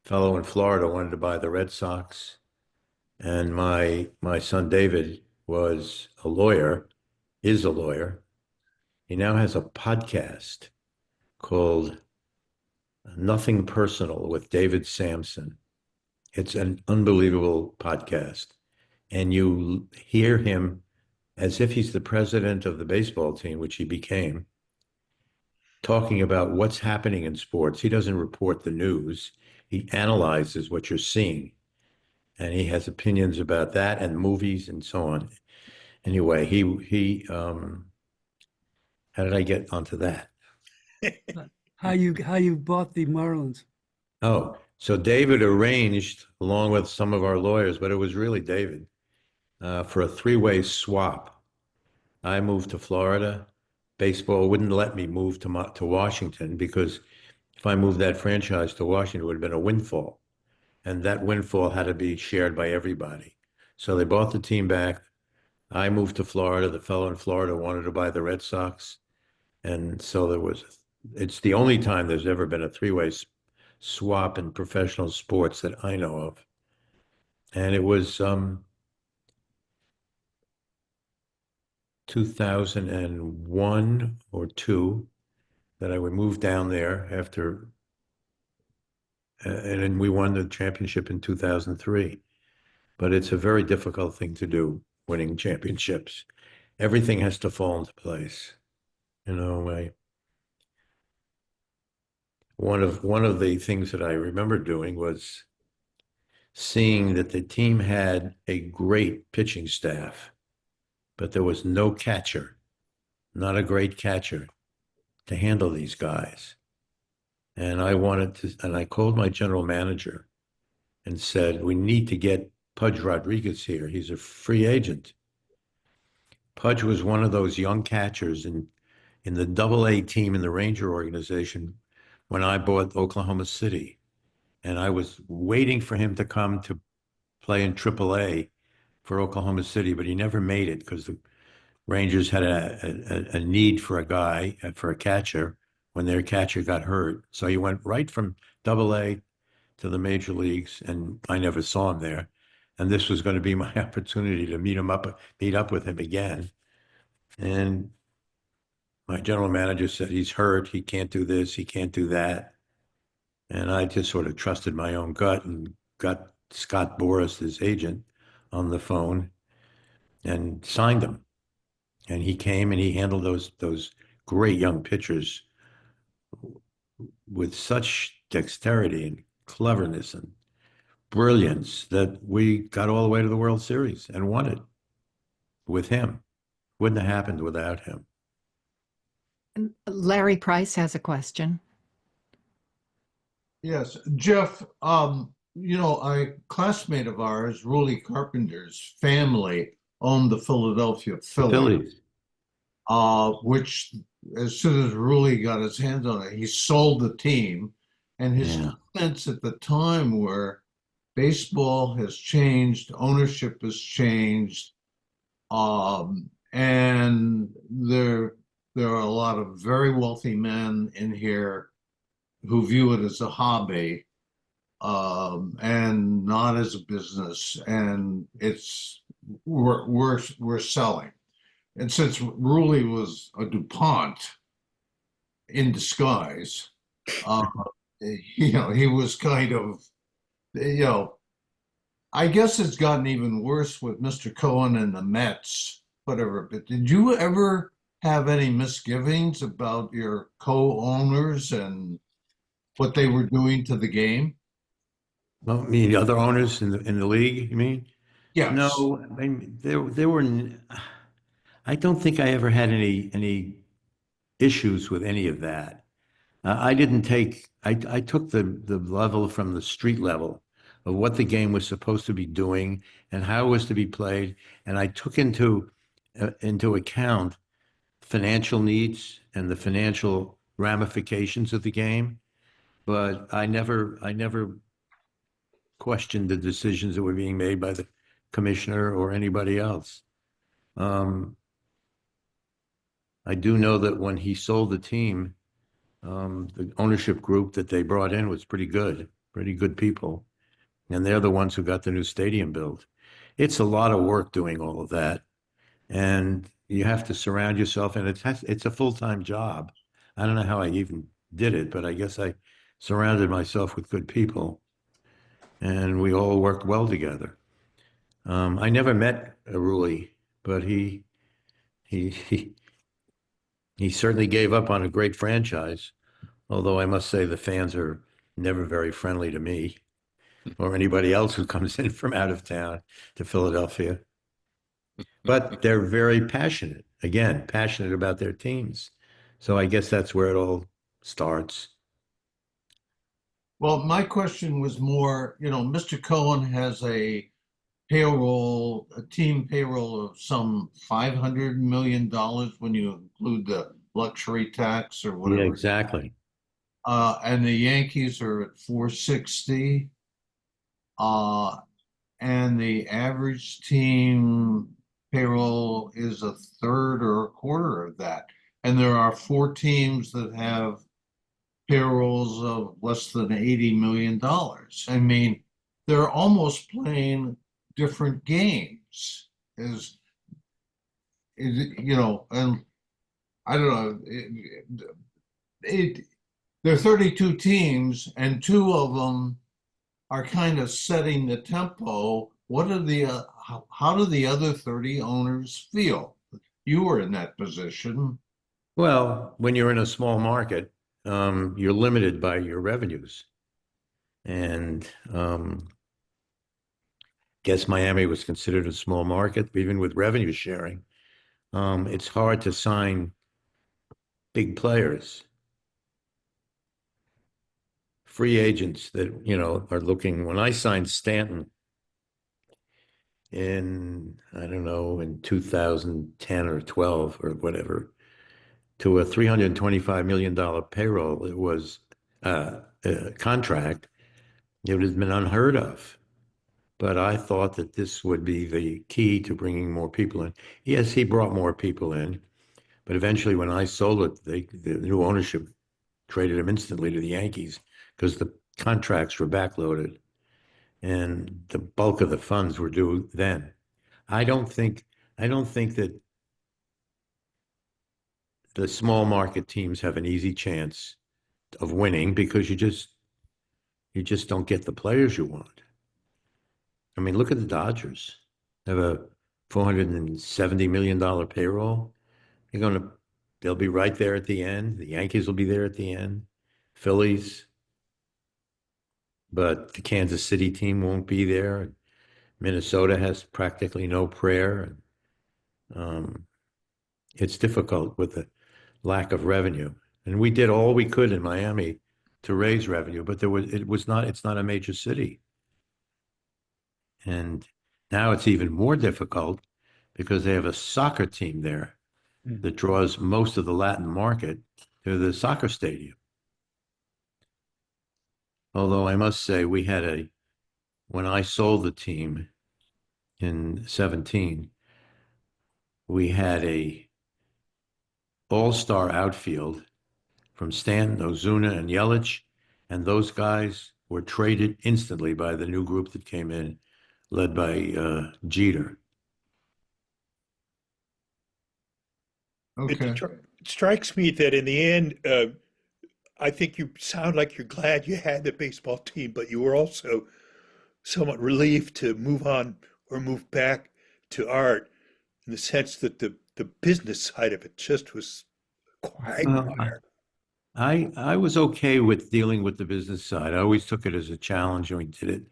Fellow in Florida wanted to buy the Red Sox. And my son David was a lawyer, is a lawyer. He now has a podcast called Nothing Personal with David Sampson. It's an unbelievable podcast. And you hear him as if he's the president of the baseball team, which he became, talking about what's happening in sports. He doesn't report the news. He analyzes what you're seeing. And he has opinions about that and movies and so on. Anyway, how did I get onto that? How you bought the Marlins? Oh, so David arranged, along with some of our lawyers, but it was really David, for a 3-way swap I moved to Florida. Baseball wouldn't let me move to Washington because if I moved that franchise to Washington, it would have been a windfall. And that windfall had to be shared by everybody. So they bought the team back. I moved to Florida. The fellow in Florida wanted to buy the Red Sox. And so it's the only time there's ever been a three-way swap in professional sports that I know of. And it was 2001 or two that I would move down there after, and then we won the championship in 2003. But it's a very difficult thing to do, winning championships. Everything has to fall into place. You know, one of the things that I remember doing was seeing that the team had a great pitching staff, but there was no catcher, not a great catcher to handle these guys. And I called my general manager and said, we need to get Pudge Rodriguez here. He's a free agent. Pudge was one of those young catchers in the AA team in the Ranger organization when I bought Oklahoma City. And I was waiting for him to come to play in AAA for Oklahoma City, but he never made it because the Rangers had a need for a guy, for a catcher, when their catcher got hurt. So he went right from AA to the major leagues, and I never saw him there. And this was going to be my opportunity to meet up with him again. And my general manager said, he's hurt, he can't do this, he can't do that. And I just sort of trusted my own gut and got Scott Boras, his agent, on the phone and signed him. And he came and he handled those great young pitchers with such dexterity and cleverness and brilliance that we got all the way to the World Series and won it with him. Wouldn't have happened without him. Larry Price has a question. Yes, Jeff, a classmate of ours, Rully Carpenter's family owned the Philadelphia Phillies, which as soon as Rully got his hands on it, he sold the team. And his comments at the time were baseball has changed, ownership has changed, and there are a lot of very wealthy men in here who view it as a hobby and not as a business, and we're selling. And since Rully was a DuPont in disguise, he was kind of, I guess it's gotten even worse with Mr. Cohen and the Mets, whatever. But did you ever have any misgivings about your co-owners and what they were doing to the game? Well, I mean, the other owners in the league, you mean? Yes. No, I mean, there were. I don't think I ever had any issues with any of that. I didn't take. I took the level from the street level of what the game was supposed to be doing and how it was to be played, and I took into account financial needs and the financial ramifications of the game. But I never questioned the decisions that were being made by the commissioner or anybody else. I do know that when he sold the team, the ownership group that they brought in was pretty good people. And they're the ones who got the new stadium built. It's a lot of work doing all of that. And you have to surround yourself, and it's a full-time job. I don't know how I even did it, but I guess I surrounded myself with good people, and we all worked well together. I never met Rully, but he certainly gave up on a great franchise. Although I must say the fans are never very friendly to me or anybody else who comes in from out of town to Philadelphia. But they're very passionate, again, passionate about their teams. So I guess that's where it all starts. Well, my question was more, Mr. Cohen has a a team payroll of some $500 million when you include the luxury tax or Yeah, whatever. exactly. And the Yankees are at 460. Uh, and the average team payroll is a third or a quarter of that. And there are four teams that have payrolls of less than $80 million. I mean, they're almost playing different games. And I don't know. There are 32 teams, and two of them are kind of setting the tempo. How do the other 30 owners feel? You were in that position. Well, when you're in a small market, you're limited by your revenues. And guess Miami was considered a small market, even with revenue sharing. It's hard to sign big players, free agents that, are looking. When I signed Stanton I don't know, in 2010 or 12 or whatever, to a $325 million payroll, it was a contract. It would have been unheard of. But I thought that this would be the key to bringing more people in. Yes, he brought more people in, but eventually when I sold it, the new ownership traded him instantly to the Yankees because the contracts were backloaded and the bulk of the funds were due then. I don't think I don't think that the small market teams have an easy chance of winning because you just don't get the players you want. I mean, look at the Dodgers. They have a $470 million payroll. You're gonna They'll be right there at the end. The Yankees will be there at the end. Phillies, but the Kansas City team won't be there. Minnesota has practically no prayer. Um, it's difficult with the lack of revenue. And we did all we could in Miami to raise revenue, but it's not a major city. And now it's even more difficult because they have a soccer team there that draws most of the Latin market to the soccer stadium. Although I must say, when I sold the team in 17, we had a all-star outfield from Stanton, Ozuna, and Yelich, and those guys were traded instantly by the new group that came in, led by Jeter. It Okay. strikes me that in the end, I think you sound like you're glad you had the baseball team, but you were also somewhat relieved to move on or move back to art in the sense that the business side of it just was a Well, quagmire. I was okay with dealing with the business side. I always took it as a challenge and we did it.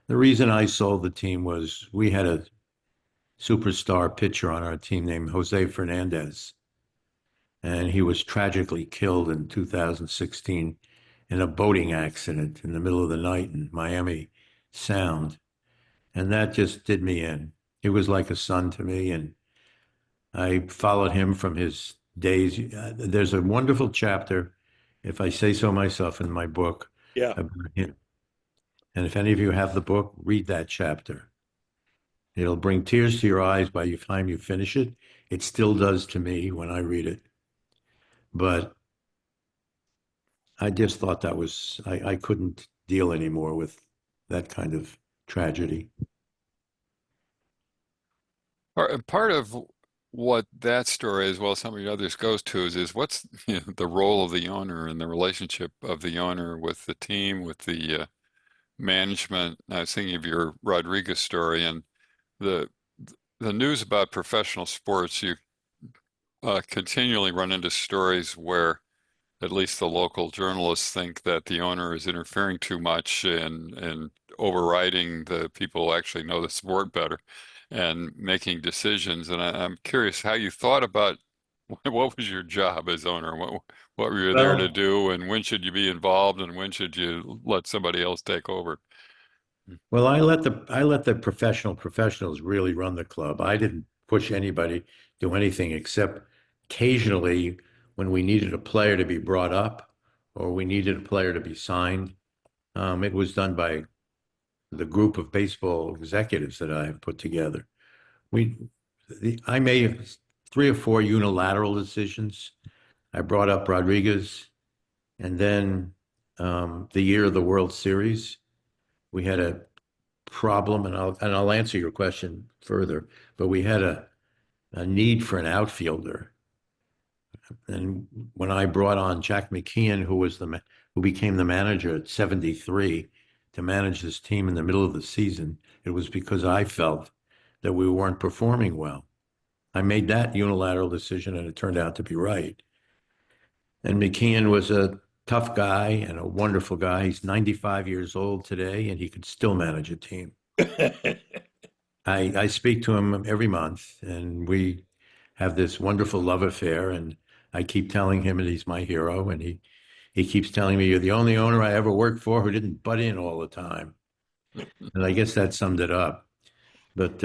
The reason I sold the team was we had a superstar pitcher on our team named Jose Fernandez, and he was tragically killed in 2016 in a boating accident in the middle of the night in Miami Sound. And that just did me in. He was like a son to me, and I followed him from his days. There's a wonderful chapter, if I say so myself, in my book Yeah. about him. And if any of you have the book, read that chapter. It'll bring tears to your eyes by the time you finish it. It still does to me when I read it. But I just thought I couldn't deal anymore with that kind of tragedy. Part of what that story, as well as some of the others, goes to is what's the role of the owner and the relationship of the owner with the team, with the management. I was thinking of your Rodriguez story and the the news about professional sports. You continually run into stories where at least the local journalists think that the owner is interfering too much and overriding the people who actually know the sport better and making decisions. And I'm curious how you thought about what was your job as owner? What were you there to Well, do, and when should you be involved, and when should you let somebody else take over? Well, I let the professionals really run the club. I didn't push anybody do anything except occasionally when we needed a player to be brought up or we needed a player to be signed. It was done by the group of baseball executives that I have put together. We, I made 3 or 4 unilateral decisions. I brought up Rodriguez, and then the year of the World Series, we had a problem, and I'll answer your question further. But we had a need for an outfielder, and when I brought on Jack McKeon, who became the manager at 73 to manage this team in the middle of the season, it was because I felt that we weren't performing well. I made that unilateral decision, and it turned out to be right. And McKeon was a tough guy and a wonderful guy. He's 95 years old today, and he could still manage a team. I speak to him every month, and we have this wonderful love affair. And I keep telling him that he's my hero, and he keeps telling me, "You're the only owner I ever worked for who didn't butt in all the time." And I guess that summed it up. But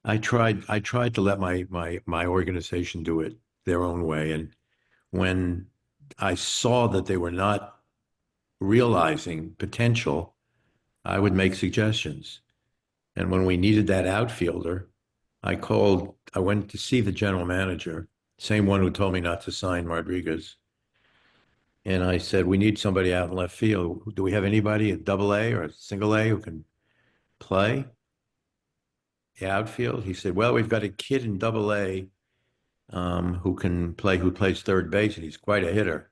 I tried to let my organization do it their own way. And when I saw that they were not realizing potential, I would make suggestions. And when we needed that outfielder, I went to see the general manager, same one who told me not to sign Rodriguez. And I said, we need somebody out in left field. Do we have anybody at AA or single A who can play the outfield? He said, well, we've got a kid in AA who can play, who plays third base, and he's quite a hitter.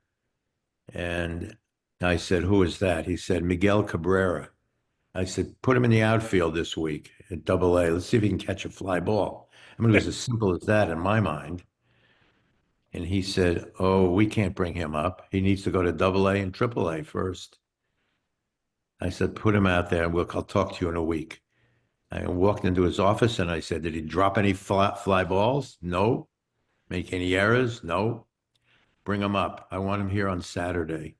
And I said, who is that? He said, Miguel Cabrera. I said, put him in the outfield this week at AA. Let's see if he can catch a fly ball. I mean, it was as simple as that in my mind. And he said, oh, we can't bring him up. He needs to go to AA and AAA first. I said, put him out there and I'll talk to you in a week. I walked into his office and I said, did he drop any fly balls? No. Make any errors? No. Bring him up. I want him here on Saturday.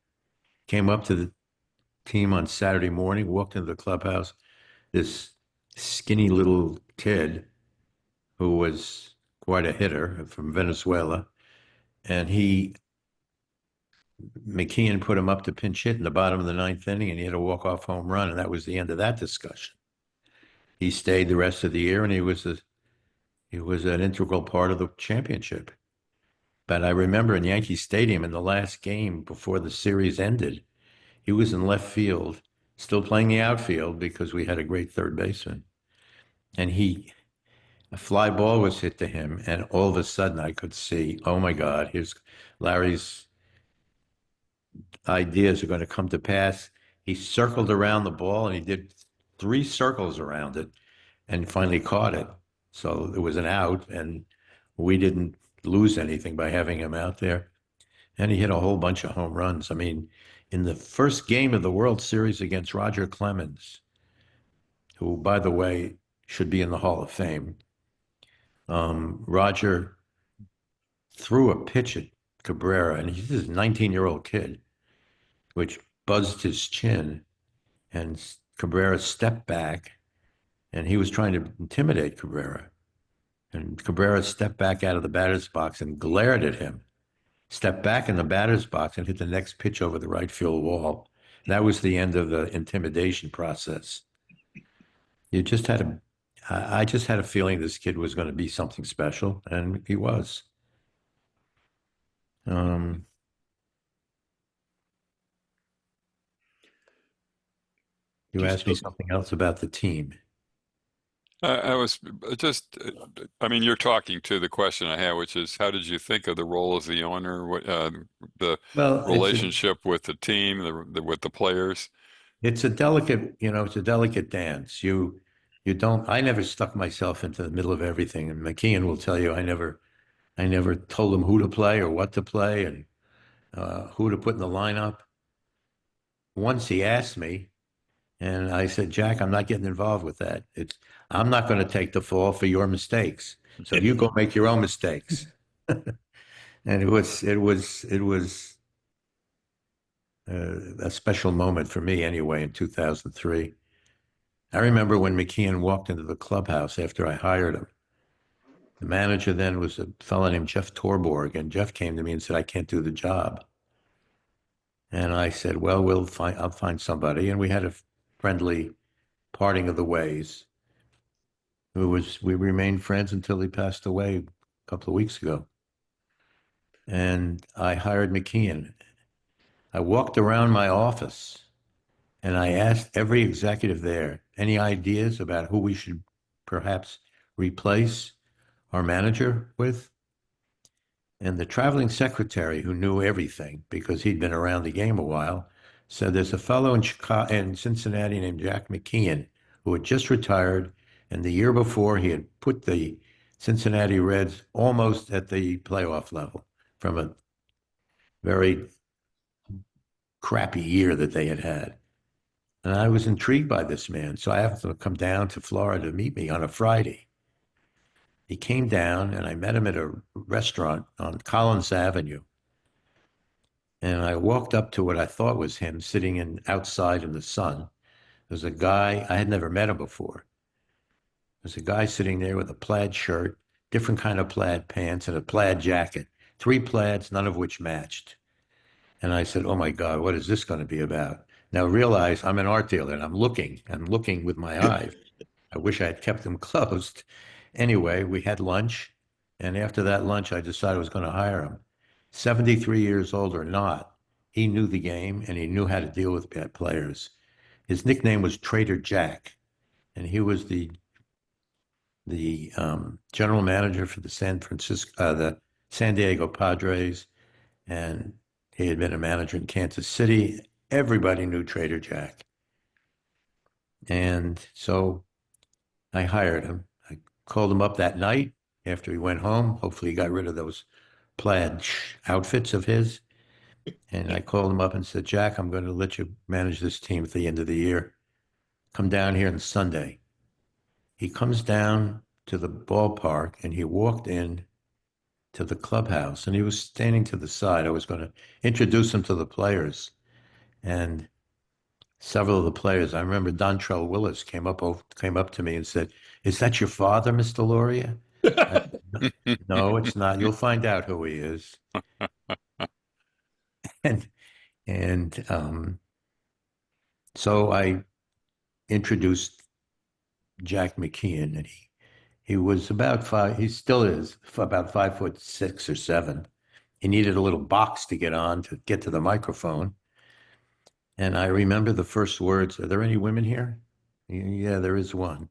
Came up to the team on Saturday morning, walked into the clubhouse. This skinny little kid who was quite a hitter from Venezuela. And McKeon put him up to pinch hit in the bottom of the ninth inning, and he had a walk-off home run, and that was the end of that discussion. He stayed the rest of the year, and he was an integral part of the championship. But I remember in Yankee Stadium in the last game before the series ended, he was in left field, still playing the outfield because we had a great third baseman. And a fly ball was hit to him, and all of a sudden I could see, oh my God, here's Larry's ideas are going to come to pass. He circled around the ball and he did 3 circles around it and finally caught it. So it was an out, and we didn't lose anything by having him out there. And he hit a whole bunch of home runs. I mean, in the first game of the World Series against Roger Clemens, who, by the way, should be in the Hall of Fame, Roger threw a pitch at Cabrera, and he's this 19-year-old kid, which buzzed his chin, and Cabrera stepped back, and he was trying to intimidate Cabrera. And Cabrera stepped back out of the batter's box and glared at him, stepped back in the batter's box and hit the next pitch over the right field wall. That was the end of the intimidation process. You just had a, I just had a feeling this kid was going to be something special, and he was. You Just asked me something else about the team. I was just, I mean, you're talking to the question I had, which is, how did you think of the role as the owner, the Well, relationship with the team, with the players? it's a delicate, it's a delicate dance. You don't, I never stuck myself into the middle of everything. And McKeon will tell you, I never told him who to play or what to play and who to put in the lineup. Once he asked me, and I said, Jack, I'm not getting involved with that. I'm not going to take the fall for your mistakes. So you go make your own mistakes. And it was a special moment for me anyway in 2003. I remember when McKeon walked into the clubhouse after I hired him. The manager then was a fellow named Jeff Torborg, and Jeff came to me and said, I can't do the job. And I said, well, I'll find somebody. And we had a friendly parting of the ways. We remained friends until he passed away a couple of weeks ago. And I hired McKeon. I walked around my office and I asked every executive there, any ideas about who we should perhaps replace our manager with? And the traveling secretary, who knew everything because he'd been around the game a while, said there's a fellow in Chicago, in Cincinnati named Jack McKeon who had just retired, and the year before he had put the Cincinnati Reds almost at the playoff level from a very crappy year that they had had. And I was intrigued by this man, so I asked him to come down to Florida to meet me on a Friday. He came down, and I met him at a restaurant on Collins Avenue. And I walked up to what I thought was him sitting outside in the sun. There's a guy, I had never met him before. There's a guy sitting there with a plaid shirt, different kind of plaid pants, and a plaid jacket. 3 plaids, none of which matched. And I said, oh my God, what is this going to be about? Now realize I'm an art dealer and I'm looking with my eyes. I wish I had kept them closed. Anyway, we had lunch. And after that lunch, I decided I was going to hire him. 73 years old or not, he knew the game and he knew how to deal with bad players. His nickname was Trader Jack, and he was the general manager for the San Diego Padres, and he had been a manager in Kansas City. Everybody knew Trader Jack. And so I hired him. I called him up that night after he went home. Hopefully he got rid of those plaid outfits of his. And I called him up and said, Jack, I'm going to let you manage this team at the end of the year. Come down here on Sunday. He comes down to the ballpark and he walked in to the clubhouse and he was standing to the side. I was going to introduce him to the players. And several of the players, I remember Dontrell Willis came up to me and said, is that your father, Mr. Loria? No, it's not. You'll find out who he is. And so I introduced Jack McKeon, and he was about 5. He still is about 5'6" or 7. He needed a little box to get to the microphone. And I remember the first words. Are there any women here? Yeah, there is one.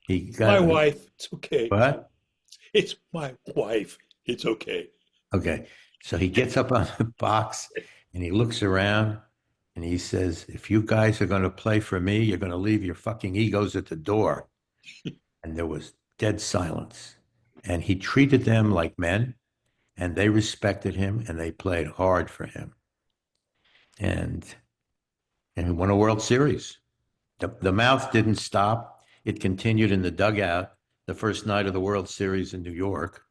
He got My wife. It's okay. What? It's my wife. It's okay. Okay. So he gets up on the box and he looks around and he says, if you guys are going to play for me, you're going to leave your fucking egos at the door. And there was dead silence. And he treated them like men and they respected him and they played hard for him. And he won a World Series. The mouth didn't stop. It continued in the dugout the first night of the World Series in New York,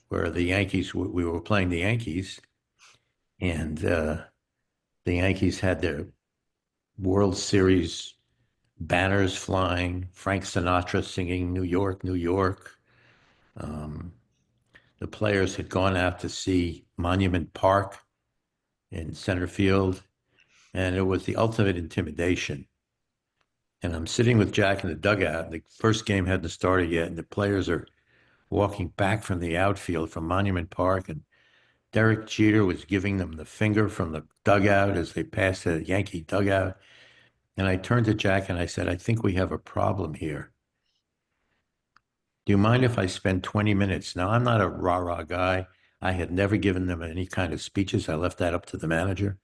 where the Yankees, we were playing the Yankees, and the Yankees had their World Series banners flying, Frank Sinatra singing New York, New York. The players had gone out to see Monument Park in center field, and it was the ultimate intimidation. And I'm sitting with Jack in the dugout. The first game hadn't started yet, and the players are walking back from the outfield from Monument Park, and Derek Jeter was giving them the finger from the dugout as they passed the Yankee dugout. And I turned to Jack and I said, I think we have a problem here. Do you mind if I spend 20 minutes? Now, I'm not a rah-rah guy. I had never given them any kind of speeches. I left that up to the manager.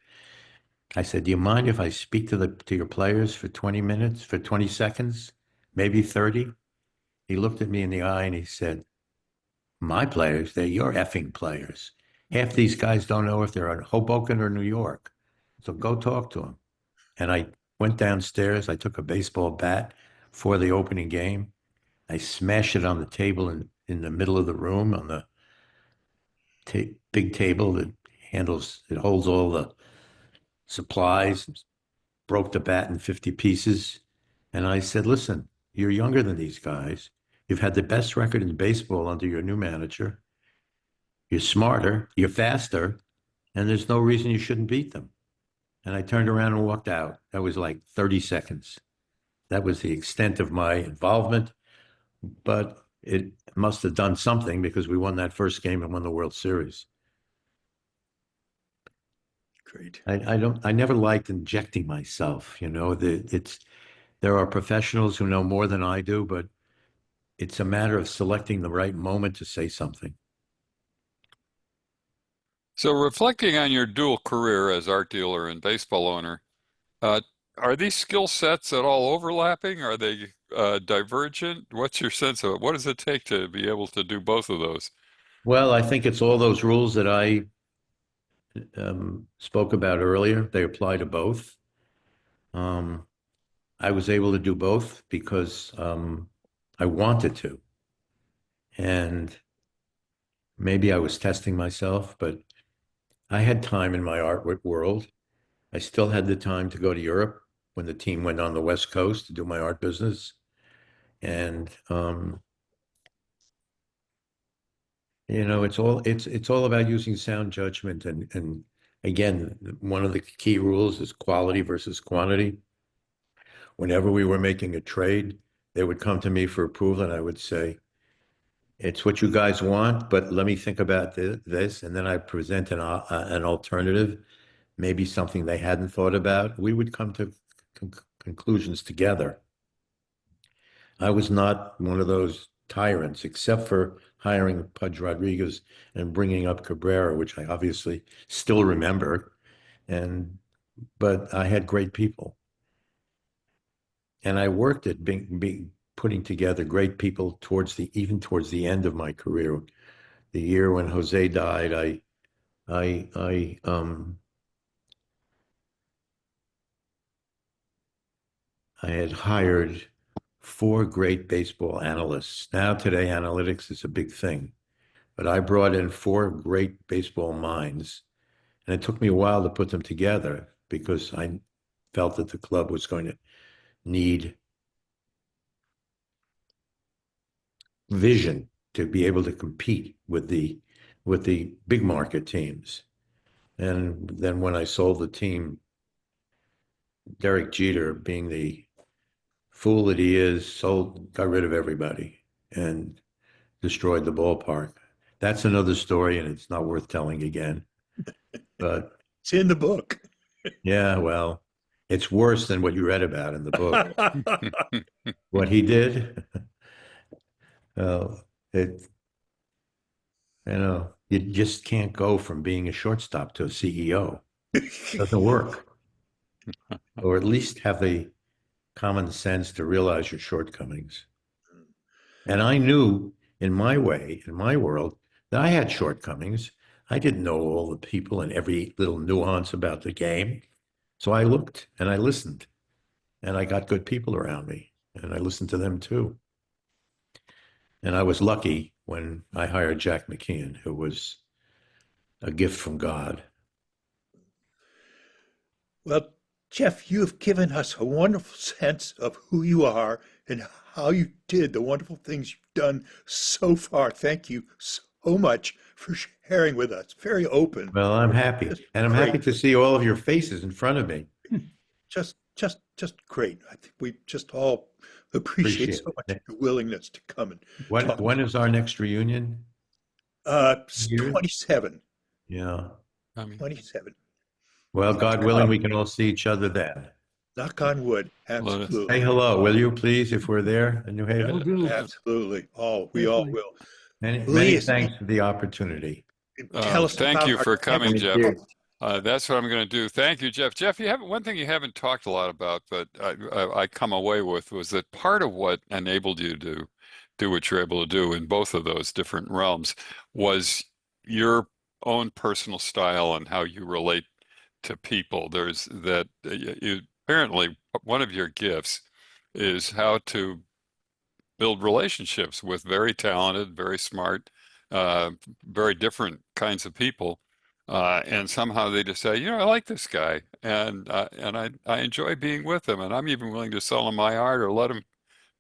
I said, do you mind if I speak to your players for 20 minutes, for 20 seconds, maybe 30? He looked at me in the eye and he said, my players, they're your effing players. Half these guys don't know if they're in Hoboken or New York. So go talk to them. And I went downstairs. I took a baseball bat for the opening game. I smashed it on the table in the middle of the room on the big table that holds all the supplies, broke the bat in 50 pieces. And I said, listen, you're younger than these guys. You've had the best record in baseball under your new manager. You're smarter, you're faster, and there's no reason you shouldn't beat them. And I turned around and walked out. That was like 30 seconds. That was the extent of my involvement, but it must have done something because we won that first game and won the World Series. Great. I never liked injecting myself, there are professionals who know more than I do, but it's a matter of selecting the right moment to say something. So reflecting on your dual career as art dealer and baseball owner, uh, are these skill sets at all overlapping? Are they divergent? What's your sense of it? What does it take to be able to do both of those? Well, I think it's all those rules that I spoke about earlier. They apply to both. Um, I was able to do both because I wanted to. And maybe I was testing myself, but I had time in my art world. I still had the time to go to Europe when the team went on the West Coast to do my art business. And it's all about using sound judgment and again, one of the key rules is quality versus quantity. Whenever we were making a trade, they would come to me for approval and I would say, it's what you guys want, but let me think about this. And then I present an alternative, maybe something they hadn't thought about. We would come to conclusions together. I was not one of those tyrants, except for hiring Pudge Rodriguez and bringing up Cabrera, which I obviously still remember. But I had great people. And I worked at putting together great people even towards the end of my career. The year when Jose died, I had hired 4 great baseball analysts. Now today, analytics is a big thing, but I brought in 4 great baseball minds, and it took me a while to put them together because I felt that the club was going to need vision to be able to compete with the big market teams. And then when I sold the team, Derek Jeter, being the fool that he is, got rid of everybody and destroyed the ballpark. That's another story, and it's not worth telling again. But It's in the book. yeah, well, it's worse than what you read about in the book. What he did, it you just can't go from being a shortstop to a CEO. It doesn't work. Or at least have the common sense to realize your shortcomings. And I knew in my way, in my world, that I had shortcomings. I didn't know all the people and every little nuance about the game. So I looked and I listened and I got good people around me and I listened to them too. And I was lucky when I hired Jack McKeon, who was a gift from God. Well, Jeff, you have given us a wonderful sense of who you are and how you did the wonderful things you've done so far. Thank you so much for sharing with us. Very open. Well, I'm happy. Just And I'm happy great. to see all of your faces in front of me. Just great. I think we just all appreciate Appreciate so much it. your willingness to come and When talk. when is our next reunion? Years? 27, Yeah. I mean, 27. Well, God willing, we can all see each other then. Knock on wood. Say Absolutely. hello, will you, please, if we're there in New Will Haven? do. Absolutely. We all Definitely. will. Many Please thanks for the opportunity. tell us thank about you our for coming, Thank Jeff. you. That's what I'm going to do. Thank you, Jeff. Jeff, you haven't, one thing you haven't talked a lot about, but I come away with was that part of what enabled you to do what you're able to do in both of those different realms was your own personal style and how you relate to people. There's that you apparently one of your gifts is how to build relationships with very talented, very smart, uh, very different kinds of people And somehow they just say, I like this guy, and I enjoy being with him, and I'm even willing to sell him my art or let him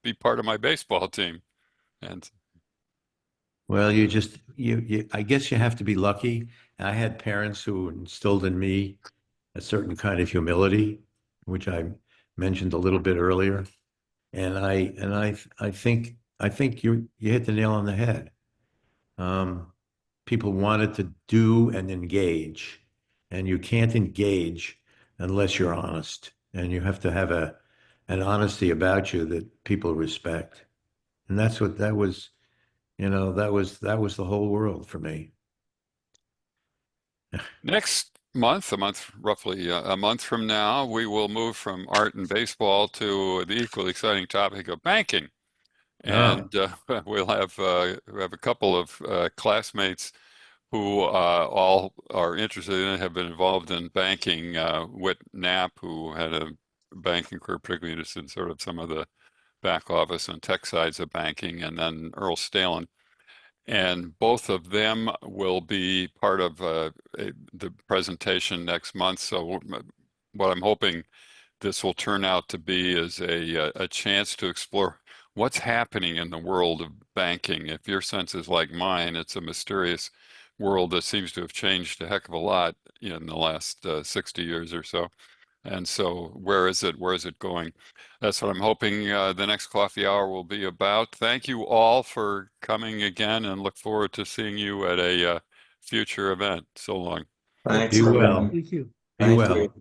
be part of my baseball team. And Well, I guess you have to be lucky. I had parents who instilled in me a certain kind of humility, which I mentioned a little bit earlier. I think you hit the nail on the head. Um, People wanted to do and engage, and you can't engage unless you're honest, and you have to have an honesty about you that people respect. And that's what that was, that was the whole world for me. next month, roughly a month from now, we will move from art and baseball to the equally exciting topic of banking. Oh, And we have a couple of classmates who all are interested in it, have been involved in banking. Whit Knapp, who had a banking career, particularly interested in sort of some of the back office and tech sides of banking, and then Earl Stalin. And both of them will be part of the presentation next month. So what I'm hoping this will turn out to be is a chance to explore what's happening in the world of banking. If your sense is like mine, it's a mysterious world that seems to have changed a heck of a lot in the last 60 years or so. And so, where is it? Where is it going? That's what I'm hoping the next coffee hour will be about. Thank you all for coming again, and look forward to seeing you at a future event. So long. Thanks be for well. coming. Thank you. Be Thank well. you.